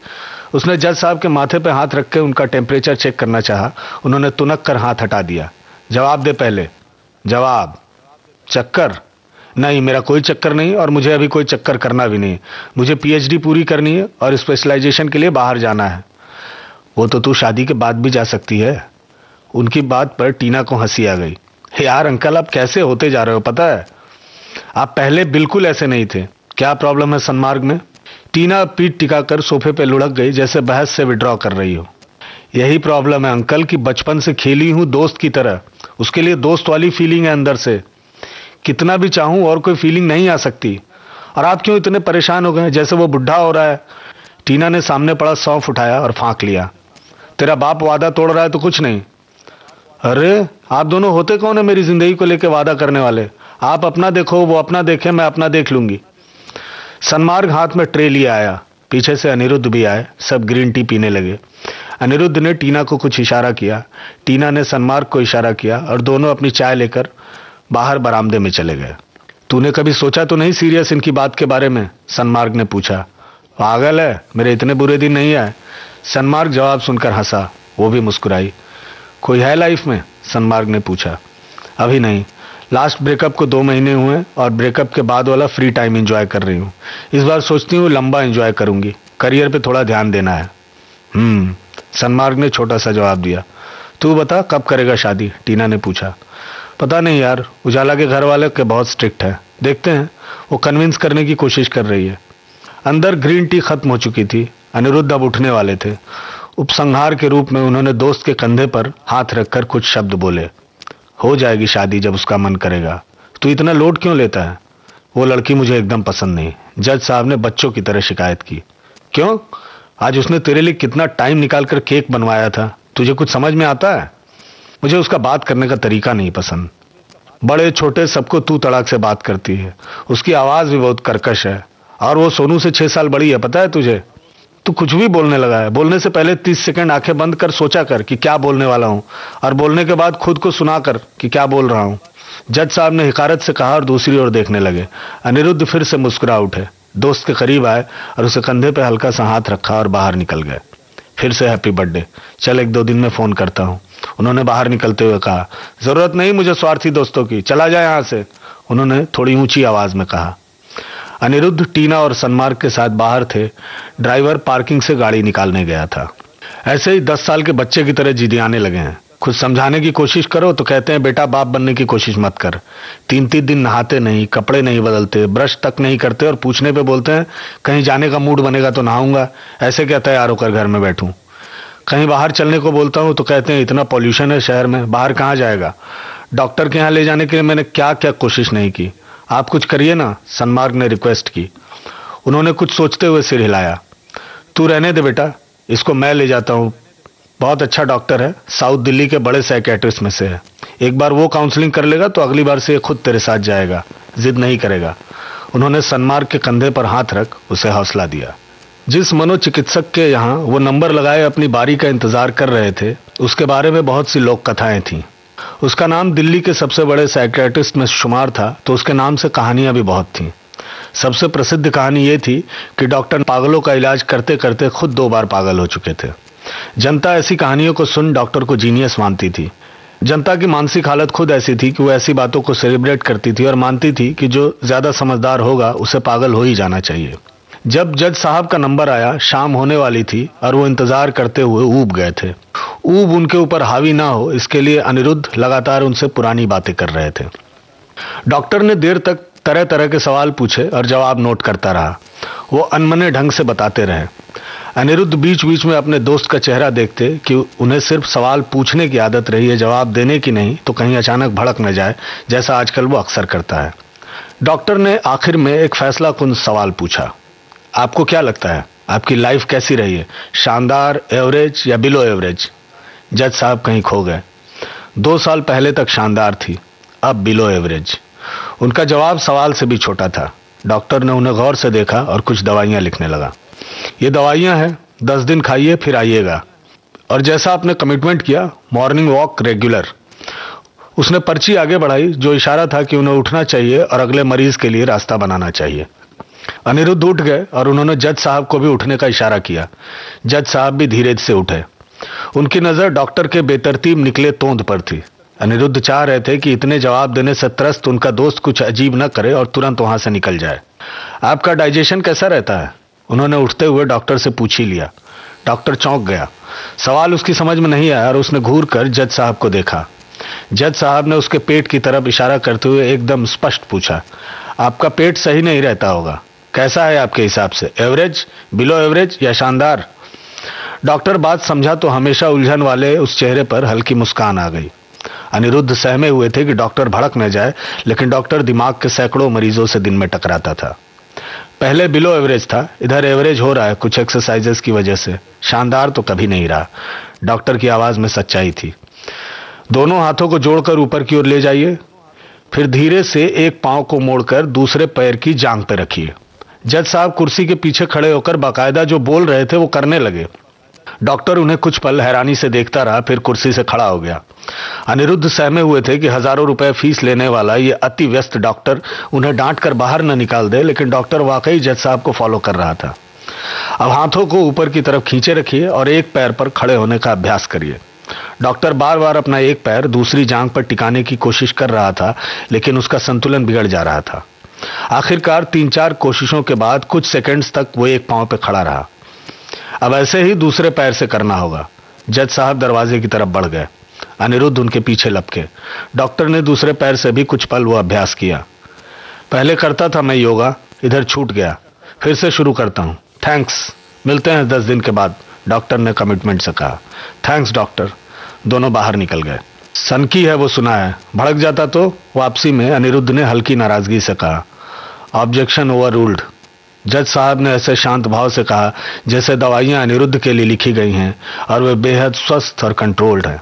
उसने जज साहब के माथे पे हाथ रख के उनका टेम्परेचर चेक करना चाहा। उन्होंने तुनक कर हाथ हटा दिया। जवाब दे पहले, जवाब। चक्कर? नहीं, मेरा कोई चक्कर नहीं और मुझे अभी कोई चक्कर करना भी नहीं। मुझे पीएचडी पूरी करनी है और स्पेशलाइजेशन के लिए बाहर जाना है। वो तो तू शादी के बाद भी जा सकती है। उनकी बात पर टीना को हंसी आ गई। यार अंकल, आप कैसे होते जा रहे हो पता है? आप पहले बिल्कुल ऐसे नहीं थे। क्या प्रॉब्लम है सन्मार्ग में? टीना पीठ टिकाकर सोफे पे लुढ़क गई जैसे बहस से विड्रॉ कर रही हो। यही प्रॉब्लम है अंकल कि बचपन से खेली हूं दोस्त की तरह। उसके लिए दोस्त वाली फीलिंग है अंदर से। कितना भी चाहूं और कोई फीलिंग नहीं आ सकती। और आप क्यों इतने परेशान हो गए जैसे वो बुढ़ा हो रहा है? टीना ने सामने पड़ा सौंफ उठाया और फांक लिया। तेरा बाप वादा तोड़ रहा है तो कुछ नहीं। अरे आप दोनों होते कौन है मेरी जिंदगी को लेकर वादा करने वाले? आप अपना देखो, वो अपना देखे, मैं अपना देख लूंगी। सन्मार्ग हाथ में ट्रे लिए आया। पीछे से अनिरुद्ध भी आए। सब ग्रीन टी पीने लगे। अनिरुद्ध ने टीना को कुछ इशारा किया। टीना ने सन्मार्ग को इशारा किया और दोनों अपनी चाय लेकर बाहर बरामदे में चले गए। तूने कभी सोचा तो नहीं सीरियस इनकी बात के बारे में? सन्मार्ग ने पूछा। पागल है, मेरे इतने बुरे दिन नहीं आए। सन्मार्ग जवाब सुनकर हंसा। वो भी मुस्कुराई। कोई है लाइफ में? सन्मार्ग ने पूछा। अभी नहीं। लास्ट ब्रेकअप को 2 महीने हुए और ब्रेकअप के बाद वाला फ्री टाइम एंजॉय कर रही हूँ। इस बार सोचती हूँ लंबा एंजॉय करूंगी। करियर पे थोड़ा ध्यान देना है। सन्मार्ग ने छोटा सा जवाब दिया। तू बता कब करेगा शादी? टीना ने पूछा। पता नहीं यार, उजाला के घर वाले के बहुत स्ट्रिक्ट है। देखते हैं। वो कन्विंस करने की कोशिश कर रही है। अंदर ग्रीन टी खत्म हो चुकी थी। अनिरुद्ध अब उठने वाले थे। उपसंहार के रूप में उन्होंने दोस्त के कंधे पर हाथ रखकर कुछ शब्द बोले। हो जाएगी शादी जब उसका मन करेगा। तू इतना लोड क्यों लेता है? वो लड़की मुझे एकदम पसंद नहीं। जज साहब ने बच्चों की तरह शिकायत की। क्यों? आज उसने तेरे लिए कितना टाइम निकालकर केक बनवाया था। तुझे कुछ समझ में आता है? मुझे उसका बात करने का तरीका नहीं पसंद। बड़े छोटे सबको तू तड़ाक से बात करती है। उसकी आवाज भी बहुत कर्कश है और वो सोनू से 6 साल बड़ी है, पता है तुझे? तू कुछ भी बोलने लगा है। बोलने से पहले 30 सेकंड आंखें बंद कर सोचा कर कि क्या बोलने वाला हूं और बोलने के बाद खुद को सुना कर कि क्या बोल रहा हूं। जज साहब ने हिकारत से कहा और दूसरी ओर देखने लगे। अनिरुद्ध फिर से मुस्कुरा उठे। दोस्त के करीब आए और उसे कंधे पे हल्का सा हाथ रखा और बाहर निकल गए। फिर से हैप्पी बर्थडे। चल 1-2 दिन में फोन करता हूं। उन्होंने बाहर निकलते हुए कहा। जरूरत नहीं मुझे स्वार्थी दोस्तों की, चला जाए यहां से, उन्होंने थोड़ी ऊंची आवाज में कहा। अनिरुद्ध टीना और सन्मार्ग के साथ बाहर थे। ड्राइवर पार्किंग से गाड़ी निकालने गया था। ऐसे ही 10 साल के बच्चे की तरह जिदियाने लगे हैं। खुद समझाने की कोशिश करो तो कहते हैं बेटा बाप बनने की कोशिश मत कर। 3-3 दिन नहाते नहीं, कपड़े नहीं बदलते, ब्रश तक नहीं करते और पूछने पे बोलते हैं कहीं जाने का मूड बनेगा तो नहाऊंगा। ऐसे क्या तैयार होकर घर में बैठूं? कहीं बाहर चलने को बोलता हूं तो कहते हैं इतना पॉल्यूशन है शहर में, बाहर कहां जाएगा? डॉक्टर के यहां ले जाने के लिए मैंने क्या क्या कोशिश नहीं की। आप कुछ करिए ना, सन्मार्ग ने रिक्वेस्ट की। उन्होंने कुछ सोचते हुए सिर हिलाया। तू रहने दे बेटा, इसको मैं ले जाता हूं। बहुत अच्छा डॉक्टर है, साउथ दिल्ली के बड़े साइकियाट्रिस्ट में से है। एक बार वो काउंसलिंग कर लेगा तो अगली बार से खुद तेरे साथ जाएगा, जिद नहीं करेगा। उन्होंने सन्मार्ग के कंधे पर हाथ रख उसे हौसला दिया। जिस मनोचिकित्सक के यहाँ वो नंबर लगाए अपनी बारी का इंतजार कर रहे थे, उसके बारे में बहुत सी लोक कथाएं थीं। उसका नाम दिल्ली के सबसे बड़े साइकियाट्रिस्ट में शुमार था, तो उसके नाम से कहानियां भी बहुत थीं। सबसे प्रसिद्ध कहानी ये थी कि डॉक्टर पागलों का इलाज करते करते खुद 2 बार पागल हो चुके थे। जनता ऐसी कहानियों को सुन डॉक्टर को जीनियस मानती थी। जनता की मानसिक हालत खुद ऐसी थी कि वो ऐसी बातों को सेलिब्रेट करती थी और मानती थी कि जो ज्यादा समझदार होगा उसे पागल हो ही जाना चाहिए। जब जज साहब का नंबर आया, शाम होने वाली थी और वो इंतजार करते हुए ऊब गए थे। ऊब उनके ऊपर हावी ना हो इसके लिए अनिरुद्ध लगातार उनसे पुरानी बातें कर रहे थे। डॉक्टर ने देर तक तरह तरह के सवाल पूछे और जवाब नोट करता रहा। वो अनमने ढंग से बताते रहे। अनिरुद्ध बीच बीच में अपने दोस्त का चेहरा देखते कि उन्हें सिर्फ सवाल पूछने की आदत रही है, जवाब देने की नहीं, तो कहीं अचानक भड़क न जाए, जैसा आजकल वो अक्सर करता है। डॉक्टर ने आखिर में एक फैसलाकुन सवाल पूछा, आपको क्या लगता है आपकी लाइफ कैसी रही है, शानदार, एवरेज या बिलो एवरेज? जज साहब कहीं खो गए। 2 साल पहले तक शानदार थी, अब बिलो एवरेज। उनका जवाब सवाल से भी छोटा था। डॉक्टर ने उन्हें गौर से देखा और कुछ दवाइयां लिखने लगा। ये दवाइयां हैं, 10 दिन खाइए फिर आइएगा, और जैसा आपने कमिटमेंट किया, मॉर्निंग वॉक रेगुलर। उसने पर्ची आगे बढ़ाई, जो इशारा था कि उन्हें उठना चाहिए और अगले मरीज के लिए रास्ता बनाना चाहिए। अनिरुद्ध उठ गए और उन्होंने जज साहब को भी उठने का इशारा किया। जज साहब भी धीरे से उठे। उनकी नजर डॉक्टर के बेतरतीब निकले तोंद पर थी। अनिरुद्ध चाह रहे थे कि इतने जवाब देने से त्रस्त उनका दोस्त कुछ अजीब न करे और तुरंत वहां से निकल जाए। आपका डाइजेशन कैसा रहता है? उन्होंने उठते हुए डॉक्टर से पूछ ही लिया। डॉक्टर चौंक गया। सवाल उसकी समझ में नहीं आया और उसने घूर कर जज साहब को देखा। जज साहब ने उसके पेट की तरफ इशारा करते हुए एकदम स्पष्ट पूछा, आपका पेट सही नहीं रहता होगा, कैसा है आपके हिसाब से, एवरेज, बिलो एवरेज या शानदार? डॉक्टर बात समझा तो हमेशा उलझन वाले उस चेहरे पर हल्की मुस्कान आ गई। अनिरुद्ध सहमे हुए थे कि डॉक्टर भड़क न जाए, लेकिन डॉक्टर दिमाग के सैकड़ों मरीजों से दिन में टकराता था। पहले बिलो एवरेज था, इधर एवरेज हो रहा है कुछ एक्सरसाइजेस की वजह से, शानदार तो कभी नहीं रहा। डॉक्टर की आवाज में सच्चाई थी। दोनों हाथों को जोड़कर ऊपर की ओर ले जाइए, फिर धीरे से एक पांव को मोड़कर दूसरे पैर की जांघ पर रखिए। जज साहब कुर्सी के पीछे खड़े होकर बाकायदा जो बोल रहे थे वो करने लगे। डॉक्टर उन्हें कुछ पल हैरानी से देखता रहा, फिर कुर्सी से खड़ा हो गया। अनिरुद्ध सहमे हुए थे कि हजारों रुपए फीस लेने वाला ये अति व्यस्त डॉक्टर उन्हें डांट कर बाहर न निकाल दे, लेकिन डॉक्टर वाकई जज साहब को फॉलो कर रहा था। अब हाथों को ऊपर की तरफ खींचे रखिए और एक पैर पर खड़े होने का अभ्यास करिए। डॉक्टर बार बार अपना एक पैर दूसरी जांघ पर टिकाने की कोशिश कर रहा था, लेकिन उसका संतुलन बिगड़ जा रहा था। आखिरकार 3-4 कोशिशों के बाद कुछ सेकंड्स तक वो एक पांव पे खड़ा रहा। अब ऐसे ही दूसरे पैर से करना होगा। जज साहब दरवाजे की तरफ बढ़ गए। अनिरुद्ध उनके पीछे लपके। डॉक्टर ने दूसरे पैर से भी कुछ पल वो अभ्यास किया। पहले करता था मैं योगा, इधर छूट गया, फिर से शुरू करता हूं, थैंक्स, मिलते हैं 10 दिन के बाद, डॉक्टर ने कमिटमेंट से कहा। Thanks doctor. दोनों बाहर निकल गए। सनकी है वो सुना है, भड़क जाता तो? वापसी में अनिरुद्ध ने हल्की नाराजगी से कहा, ऑब्जेक्शन ओवर रूल्ड। जज साहब ने ऐसे शांत भाव से कहा जैसे दवाइयां अनिरुद्ध के लिए लिखी गई हैं और वे बेहद स्वस्थ और कंट्रोल्ड हैं।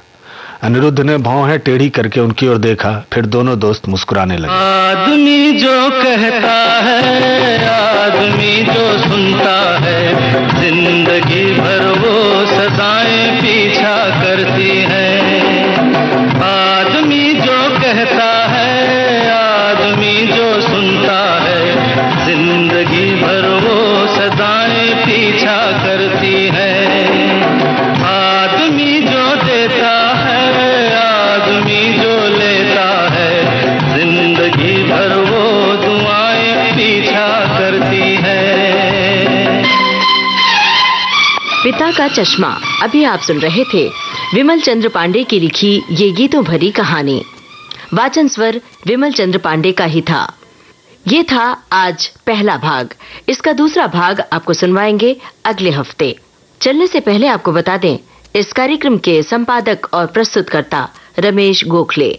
अनिरुद्ध ने भौहें टेढ़ी करके उनकी ओर देखा, फिर दोनों दोस्त मुस्कुराने लगे। आदमी जो कहता है, आदमी जो सुनता है, जिंदगी भर वो सदाएं पीछा करती है। आदमी जो कहता है, आदमी जो सुनता है, जिंदगी भर वो सदाएं पीछा करती है। आदमी जो देता है, आदमी जो लेता है, जिंदगी भर वो दुआएं पीछा करती है। पिता का चश्मा। अभी आप सुन रहे थे विमल चंद्र पांडे की लिखी ये गीतों भरी कहानी। वाचन स्वर विमल चंद्र पांडे का ही था। ये था आज पहला भाग। इसका दूसरा भाग आपको सुनवाएंगे अगले हफ्ते। चलने से पहले आपको बता दें, इस कार्यक्रम के संपादक और प्रस्तुतकर्ता रमेश गोखले।